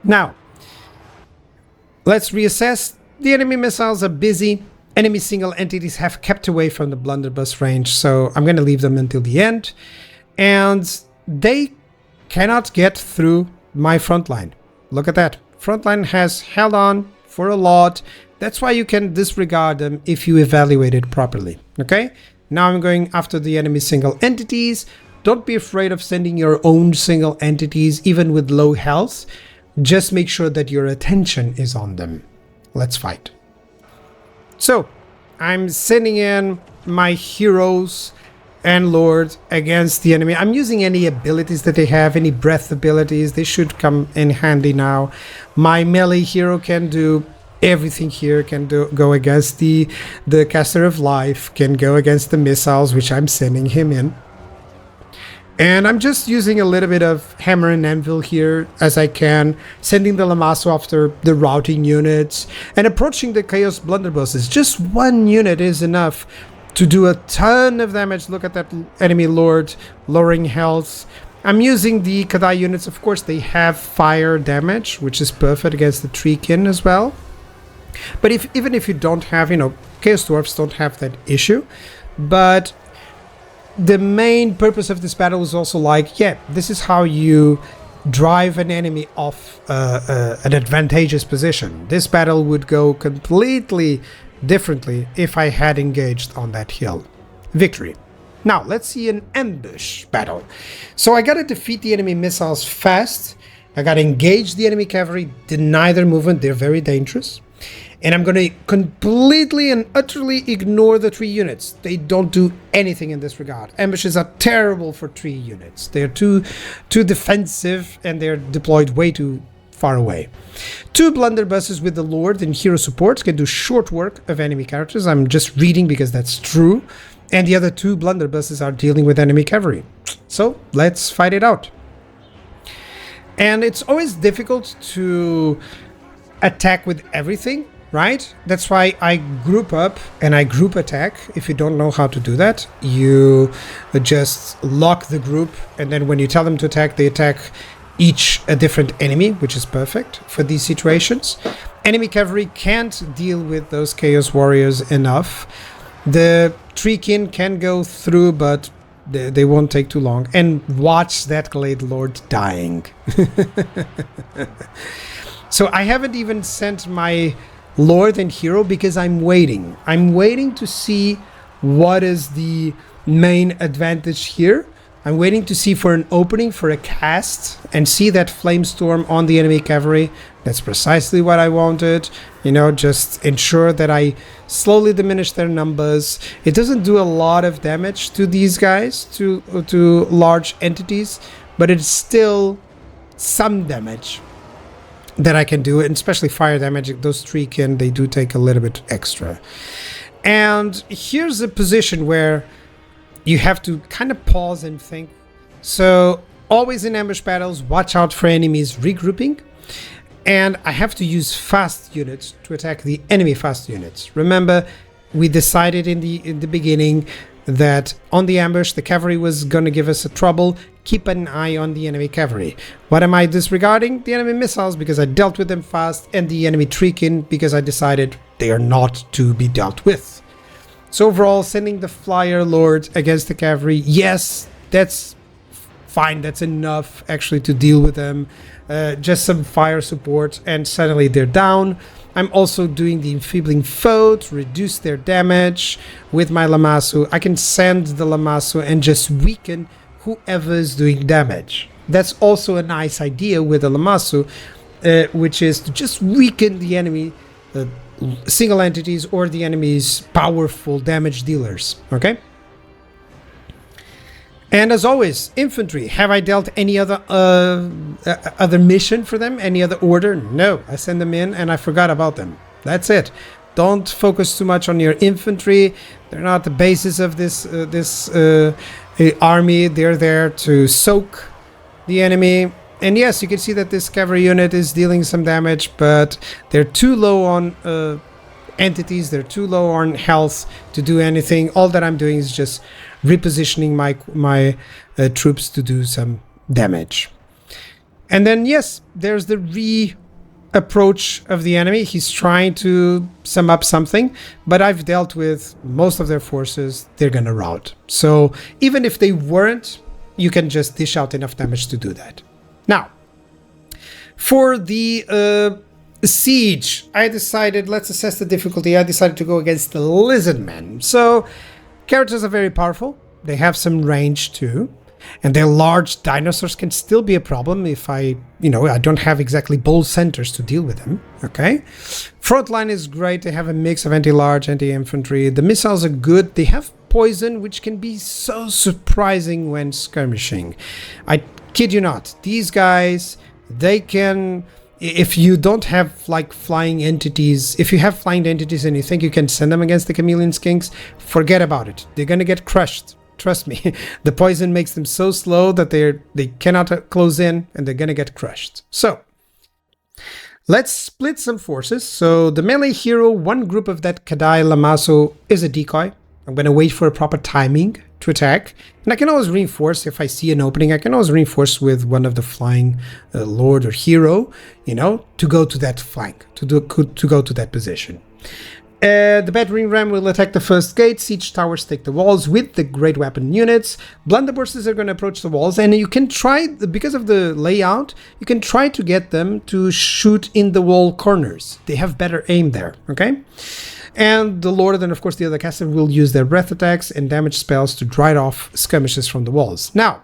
Now, let's reassess. The enemy missiles are busy. Enemy single entities have kept away from the blunderbuss range, so I'm going to leave them until the end. And they cannot get through my front line. Look at that. Front line has held on for a lot. That's why you can disregard them if you evaluate it properly. Okay? Now I'm going after the enemy single entities. Don't be afraid of sending your own single entities, even with low health. Just make sure that your attention is on them. Let's fight. So, I'm sending in my heroes and lords against the enemy. I'm using any abilities that they have, any breath abilities. They should come in handy now. My melee hero can do everything here, can go against the caster of life, can go against the missiles, which I'm sending him in. And I'm just using a little bit of hammer and anvil here as I can, sending the Lamasso after the routing units and approaching the Chaos blunderbusses. Just one unit is enough to do a ton of damage. Look at that enemy lord lowering health. I'm using the Kadai units. Of course, they have fire damage, which is perfect against the Treekin as well. But even if you don't have, Chaos Dwarfs don't have that issue. But the main purpose of this battle is also like, yeah, this is how you drive an enemy off an advantageous position. This battle would go completely differently if I had engaged on that hill. Victory. Now, let's see an ambush battle. So I gotta defeat the enemy missiles fast. I gotta engage the enemy cavalry, deny their movement, they're very dangerous. And I'm going to completely and utterly ignore the tree units. They don't do anything in this regard. Ambushes are terrible for tree units. They're too defensive and they're deployed way too far away. 2 blunderbusses with the Lord and hero support can do short work of enemy characters. I'm just reading because that's true. And the other 2 blunderbusses are dealing with enemy cavalry. So let's fight it out. And it's always difficult to attack with everything. Right? That's why I group up and I group attack. If you don't know how to do that, you just lock the group, and then when you tell them to attack, they attack each a different enemy, which is perfect for these situations. Enemy cavalry can't deal with those Chaos Warriors enough. The Treekin can go through, but they won't take too long. And watch that Glade Lord dying. So I haven't even sent my Lord and hero because I'm waiting. I'm waiting to see what is the main advantage here. I'm waiting to see for an opening for a cast and see that flamestorm on the enemy cavalry. That's precisely what I wanted. Just ensure that I slowly diminish their numbers. It doesn't do a lot of damage to these guys, to large entities, but it's still some damage that I can do, and especially fire damage. Those Treekin, they do take a little bit extra. And here's a position where you have to kind of pause and think. So always in ambush battles, watch out for enemies regrouping. And I have to use fast units to attack the enemy fast units. Remember, we decided in the beginning that on the ambush, the cavalry was going to give us a trouble. Keep an eye on the enemy cavalry. What am I disregarding? The enemy missiles, because I dealt with them fast, and the enemy Treekin, because I decided they are not to be dealt with. So overall, sending the Flyer Lord against the cavalry, yes, that's fine, that's enough actually to deal with them. Just some fire support, and suddenly they're down. I'm also doing the enfeebling foe to reduce their damage with my Lamassu. I can send the Lamassu and just weaken whoever is doing damage. That's also a nice idea with the Lamassu, which is to just weaken the enemy single entities or the enemy's powerful damage dealers. Okay. And as always, infantry. Have I dealt any other mission for them? Any other order? No. I send them in and I forgot about them. That's it. Don't focus too much on your infantry. They're not the basis of this army. They're there to soak the enemy. And yes, you can see that this cavalry unit is dealing some damage, but they're too low on entities. They're too low on health to do anything. All that I'm doing is just repositioning my troops to do some damage. And then yes, there's the approach of the enemy. He's trying to sum up something, but I've dealt with most of their forces. They're gonna rout. So even if they weren't, you can just dish out enough damage to do that. Now, for the siege, I decided, let's assess the difficulty. I decided to go against the Lizardmen. So characters are very powerful. They have some range too. And their large dinosaurs can still be a problem if I don't have exactly bold centers to deal with them. Okay. Frontline is great. They have a mix of anti-large, anti-infantry. The missiles are good. They have poison, which can be so surprising when skirmishing. I kid you not. These guys, they can... If you don't have like flying entities, if you have flying entities and you think you can send them against the chameleon skinks, forget about it. They're gonna get crushed. Trust me. The poison makes them so slow that they cannot close in and they're gonna get crushed. So let's split some forces. So the melee hero, one group of that Kadai Lamassu is a decoy. I'm gonna wait for a proper timing to attack, and I can always reinforce if I see an opening. I can always reinforce with one of the flying lord or hero, to go to that flank, to go to that position. The battering ram will attack the first gate. Siege towers take the walls with the great weapon units. Blunderbusses are going to approach the walls, and you can try, because of the layout, you can try to get them to shoot in the wall corners. They have better aim there. Okay. And the Lord and of course the other caster will use their breath attacks and damage spells to drive off skirmishes from the walls. Now,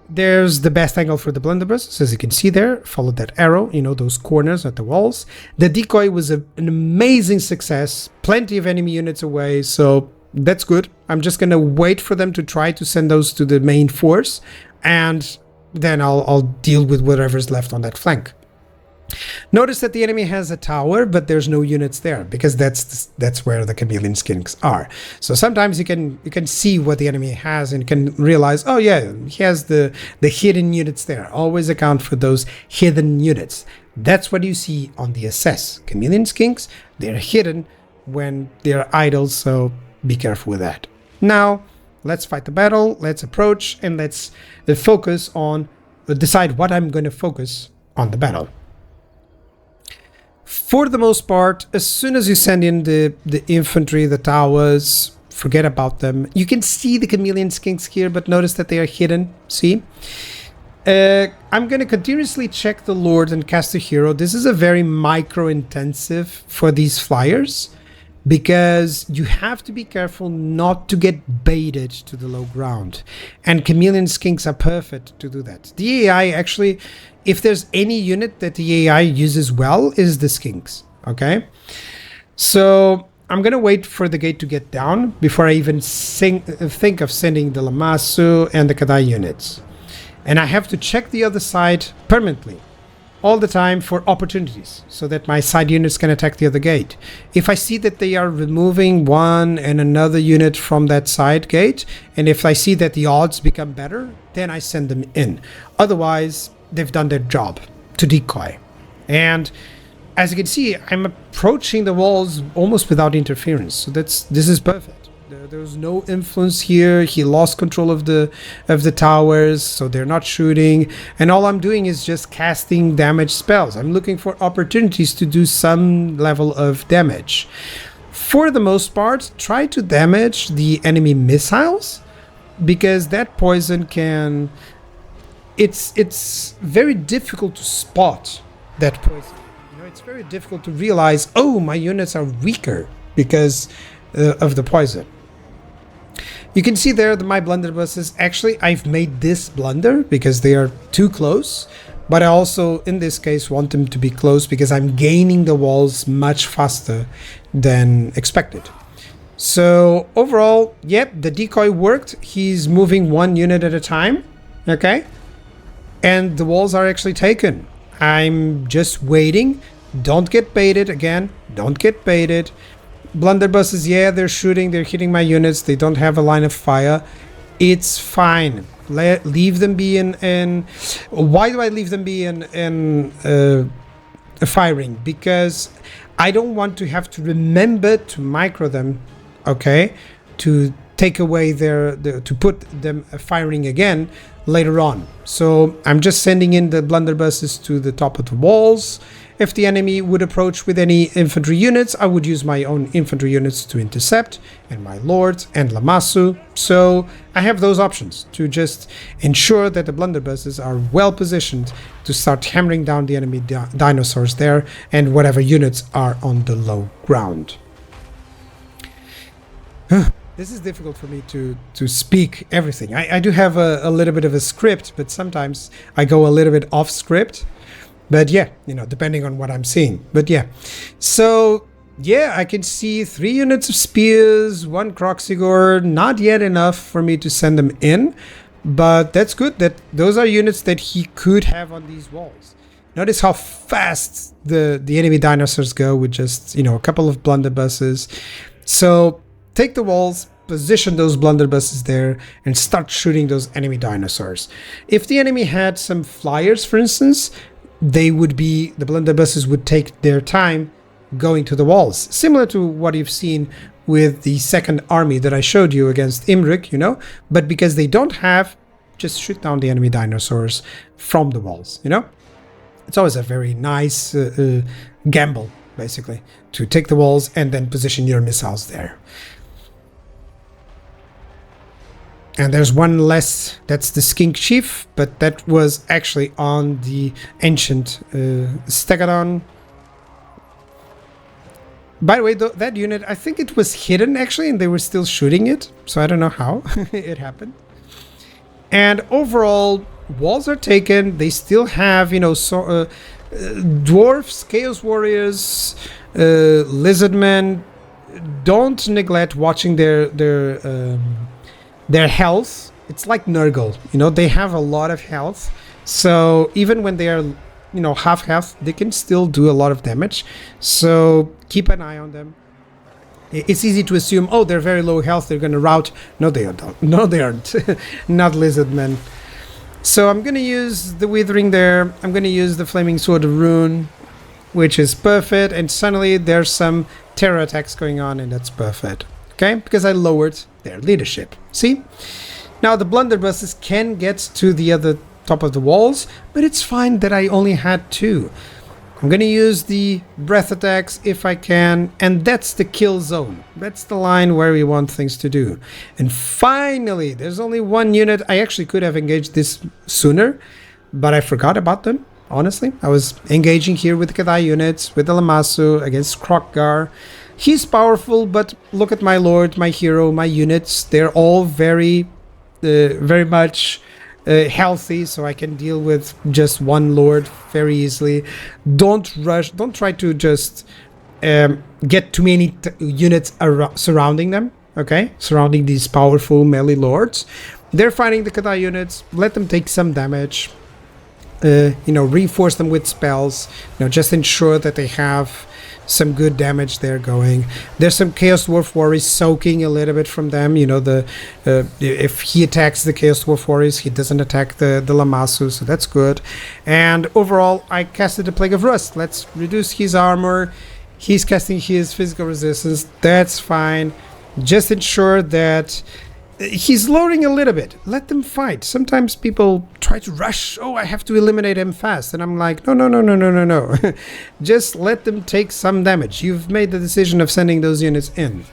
there's the best angle for the blunderbuss, so as you can see there, follow that arrow, those corners at the walls. The decoy was an amazing success, plenty of enemy units away, so that's good. I'm just gonna wait for them to try to send those to the main force, and then I'll deal with whatever's left on that flank. Notice that the enemy has a tower, but there's no units there because that's where the chameleon skinks are. So sometimes you can see what the enemy has and can realize, oh yeah, he has the hidden units there. Always account for those hidden units. That's what you see on the assess. Chameleon skinks, they're hidden when they're idle, so be careful with that. Now, let's fight the battle, let's approach, and let's focus on, decide what I'm going to focus on the battle. For the most part, as soon as you send in the infantry, the towers, forget about them. You can see the chameleon skinks here, but notice that they are hidden. See? I'm going to continuously check the Lord and cast the hero. This is a very micro-intensive for these flyers, because you have to be careful not to get baited to the low ground. And chameleon skinks are perfect to do that. The AI actually... If there's any unit that the AI uses well, is the skinks, okay? So I'm gonna wait for the gate to get down before I even think of sending the Lamassu and the Kadai units. And I have to check the other side permanently, all the time, for opportunities, so that my side units can attack the other gate. If I see that they are removing one and another unit from that side gate, and if I see that the odds become better, then I send them in. Otherwise, they've done their job to decoy. And as you can see, I'm approaching the walls almost without interference. So this is perfect. There's no influence here. He lost control of the towers, so they're not shooting. And all I'm doing is just casting damage spells. I'm looking for opportunities to do some level of damage. For the most part, try to damage the enemy missiles, because that poison can it's very difficult to spot that poison. You know, it's very difficult to realize, oh, my units are weaker because of the poison. You can see there that my blunderbusses, actually I've made this blunder because they are too close, but I also in this case want them to be close because I'm gaining the walls much faster than expected. So overall, yep, the decoy worked. He's moving one unit at a time, okay? And the walls are actually taken. I'm just waiting. Don't get baited again. Don't get baited. Blunderbusses, yeah, they're shooting, they're hitting my units, they don't have a line of fire. It's fine. Leave them be in why do I leave them be in firing? Because I don't want to have to remember to micro them, okay, to take away to put them firing again later on. So I'm just sending in the blunderbusses to the top of the walls. If the enemy would approach with any infantry units, I would use my own infantry units to intercept, and my lords and Lamassu. So I have those options to just ensure that the blunderbusses are well positioned to start hammering down the enemy dinosaurs there and whatever units are on the low ground. This is difficult for me to speak everything. I do have a little bit of a script, but sometimes I go a little bit off script. But yeah, you know, depending on what I'm seeing. But yeah, so yeah, I can see 3 units of spears, 1 Kroxigor, not yet enough for me to send them in. But that's good that those are units that he could have on these walls. Notice how fast the enemy dinosaurs go with just, you know, a couple of blunderbusses. So take the walls, position those blunderbusses there, and start shooting those enemy dinosaurs. If the enemy had some flyers, for instance, the blunderbusses would take their time going to the walls, similar to what you've seen with the second army that I showed you against Imrik, you know, but because they don't have, just shoot down the enemy dinosaurs from the walls, you know. It's always a very nice gamble, basically, to take the walls and then position your missiles there. And there's one less, that's the Skink Chief, but that was actually on the ancient Stegadon. By the way, that unit, I think it was hidden actually, and they were still shooting it. So I don't know how it happened. And overall, walls are taken. They still have, you know, dwarfs, chaos warriors, lizardmen. Don't neglect watching their health. It's like Nurgle, you know, they have a lot of health. So even when they are, you know, half health, they can still do a lot of damage. So keep an eye on them. It's easy to assume, oh, they're very low health, they're going to rout. No, they don't. No, they aren't. Not lizardmen. So I'm going to use the Withering there. I'm going to use the Flaming Sword of Rune, which is perfect. And suddenly there's some terror attacks going on, and that's perfect. Okay, because I lowered their leadership. See? Now the blunderbusses can get to the other top of the walls, but it's fine that I only had 2. I'm going to use the breath attacks if I can, and that's the kill zone. That's the line where we want things to do. And finally, there's only 1 unit. I actually could have engaged this sooner, but I forgot about them, honestly. I was engaging here with the Kadai units, with the Lamassu against Krokgar. He's powerful, but look at my lord, my hero, my units. They're all very much healthy, so I can deal with just 1 lord very easily. Don't rush. Don't try to just get too many units surrounding them, okay? Surrounding these powerful melee lords. They're fighting the Kadai units. Let them take some damage. You know, reinforce them with spells. You know, just ensure that they have some good damage there going. There's some Chaos Dwarf warriors soaking a little bit from them. You know, if he attacks the Chaos Dwarf warriors, he doesn't attack the Lamassu, so that's good. And overall, I casted the Plague of Rust. Let's reduce his armor. He's casting his physical resistance. That's fine. Just ensure that he's lowering a little bit. Let them fight. Sometimes people try to rush. Oh, I have to eliminate him fast. And I'm like, no. Just let them take some damage. You've made the decision of sending those units in.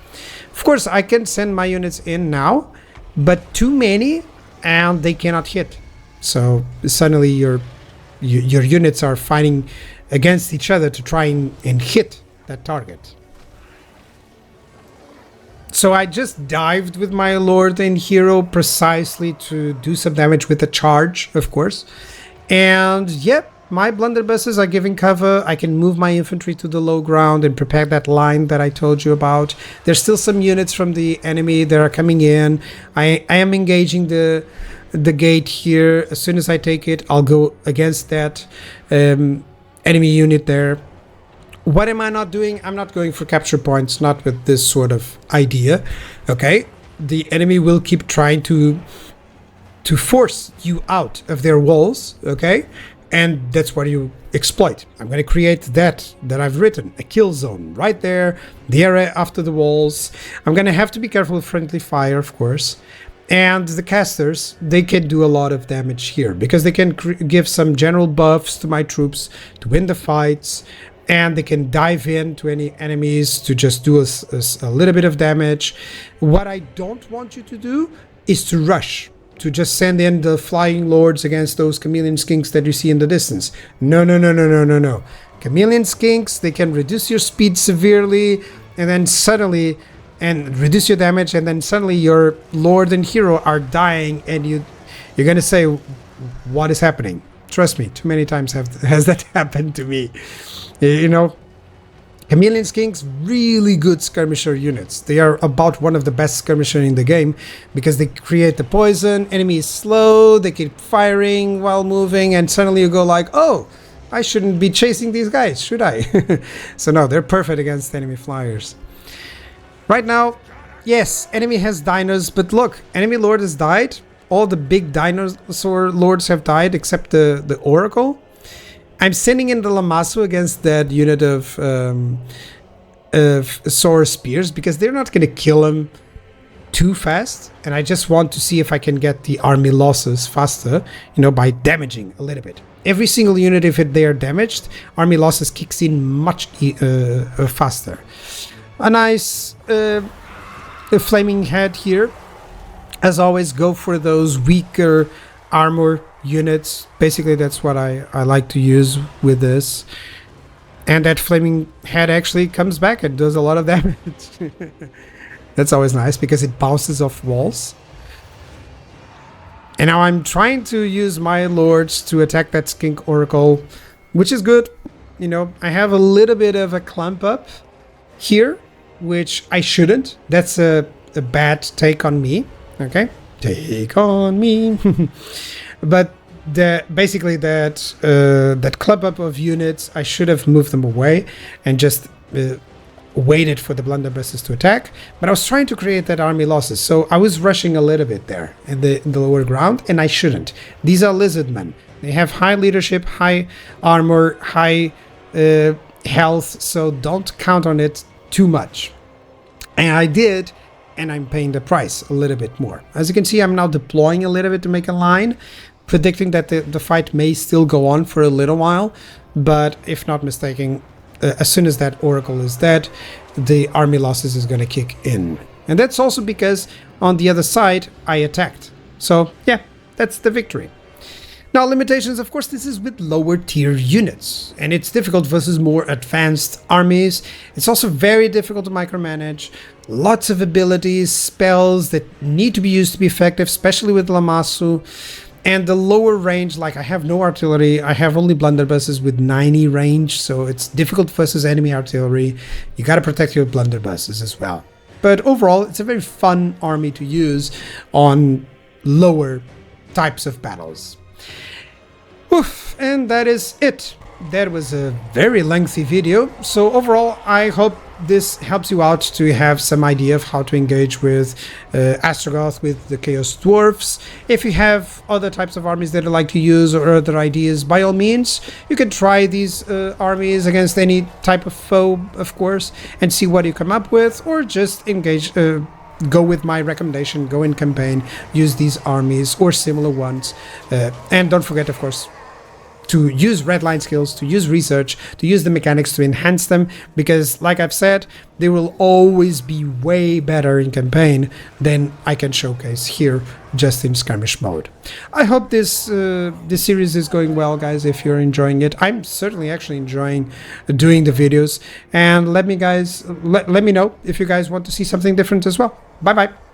Of course, I can send my units in now, but too many and they cannot hit. So suddenly your units are fighting against each other to try and hit that target. So I just dived with my Lord and Hero precisely to do some damage with a charge, of course. And yep, my blunderbusses are giving cover. I can move my infantry to the low ground and prepare that line that I told you about. There's still some units from the enemy that are coming in. I am engaging the gate here. As soon as I take it, I'll go against that enemy unit there. What am I not doing? I'm not going for capture points, not with this sort of idea. Okay, the enemy will keep trying to force you out of their walls, okay? And that's what you exploit. I'm going to create that I've written, a kill zone right there, the area after the walls. I'm going to have to be careful with friendly fire, of course. And the casters, they can do a lot of damage here because they can give some general buffs to my troops to win the fights, and they can dive into any enemies to just do a little bit of damage. What I don't want you to do is to rush, to just send in the flying lords against those chameleon skinks that you see in the distance. No. Chameleon skinks, they can reduce your speed severely and then suddenly, and reduce your damage, and then suddenly your Lord and Hero are dying, and you're gonna say, what is happening? Trust me, too many times has that happened to me. You know, Chameleon Skinks, really good skirmisher units. They are about one of the best skirmisher in the game because they create the poison, enemy is slow, they keep firing while moving, and suddenly you go like, oh, I shouldn't be chasing these guys, should I? So no, they're perfect against enemy flyers. Right now, yes, enemy has dinos, but look, enemy lord has died. All the big dinosaur lords have died except the Oracle. I'm sending in the Lamassu against that unit of Soar Spears because they're not going to kill him too fast. And I just want to see if I can get the army losses faster, you know, by damaging a little bit. Every single unit, if they are damaged, army losses kicks in much faster. A nice flaming head here. As always, go for those weaker armor units. Basically, that's what I like to use with this. And that flaming head actually comes back and does a lot of damage. That's always nice because it bounces off walls. And now I'm trying to use my lords to attack that skink oracle, which is good. You know, I have a little bit of a clump up here, which I shouldn't. That's a bad take on me. Okay, take on me. But basically that clump up of units, I should have moved them away and just waited for the blunderbusses to attack. But I was trying to create that army losses, so I was rushing a little bit there in the lower ground, and I shouldn't. These are lizardmen. They have high leadership, high armor, high health, so don't count on it too much. And I did, and I'm paying the price a little bit more. As you can see, I'm now deploying a little bit to make a line, predicting that the fight may still go on for a little while, but if not mistaken, as soon as that oracle is dead, the army losses is going to kick in. And that's also because on the other side, I attacked. So yeah, that's the victory. Now, limitations, of course, this is with lower tier units, and it's difficult versus more advanced armies. It's also very difficult to micromanage. Lots of abilities, spells that need to be used to be effective, especially with Lamassu. And the lower range, like I have no artillery, I have only blunderbusses with 90 range, so it's difficult versus enemy artillery. You gotta protect your blunderbusses as well. But overall, it's a very fun army to use on lower types of battles. Oof, and that is it. That was a very lengthy video. So overall, I hope this helps you out to have some idea of how to engage with Astragoth, with the Chaos Dwarfs. If you have other types of armies that you like to use or other ideas, by all means, you can try these armies against any type of foe, of course, and see what you come up with, or just engage, go with my recommendation, go in campaign, use these armies or similar ones. And don't forget, of course, to use redline skills, to use research, to use the mechanics to enhance them, because like I've said, they will always be way better in campaign than I can showcase here just in skirmish mode. I hope this series is going well, guys, if you're enjoying it. I'm certainly actually enjoying doing the videos, and let me know if you guys want to see something different as well. Bye bye.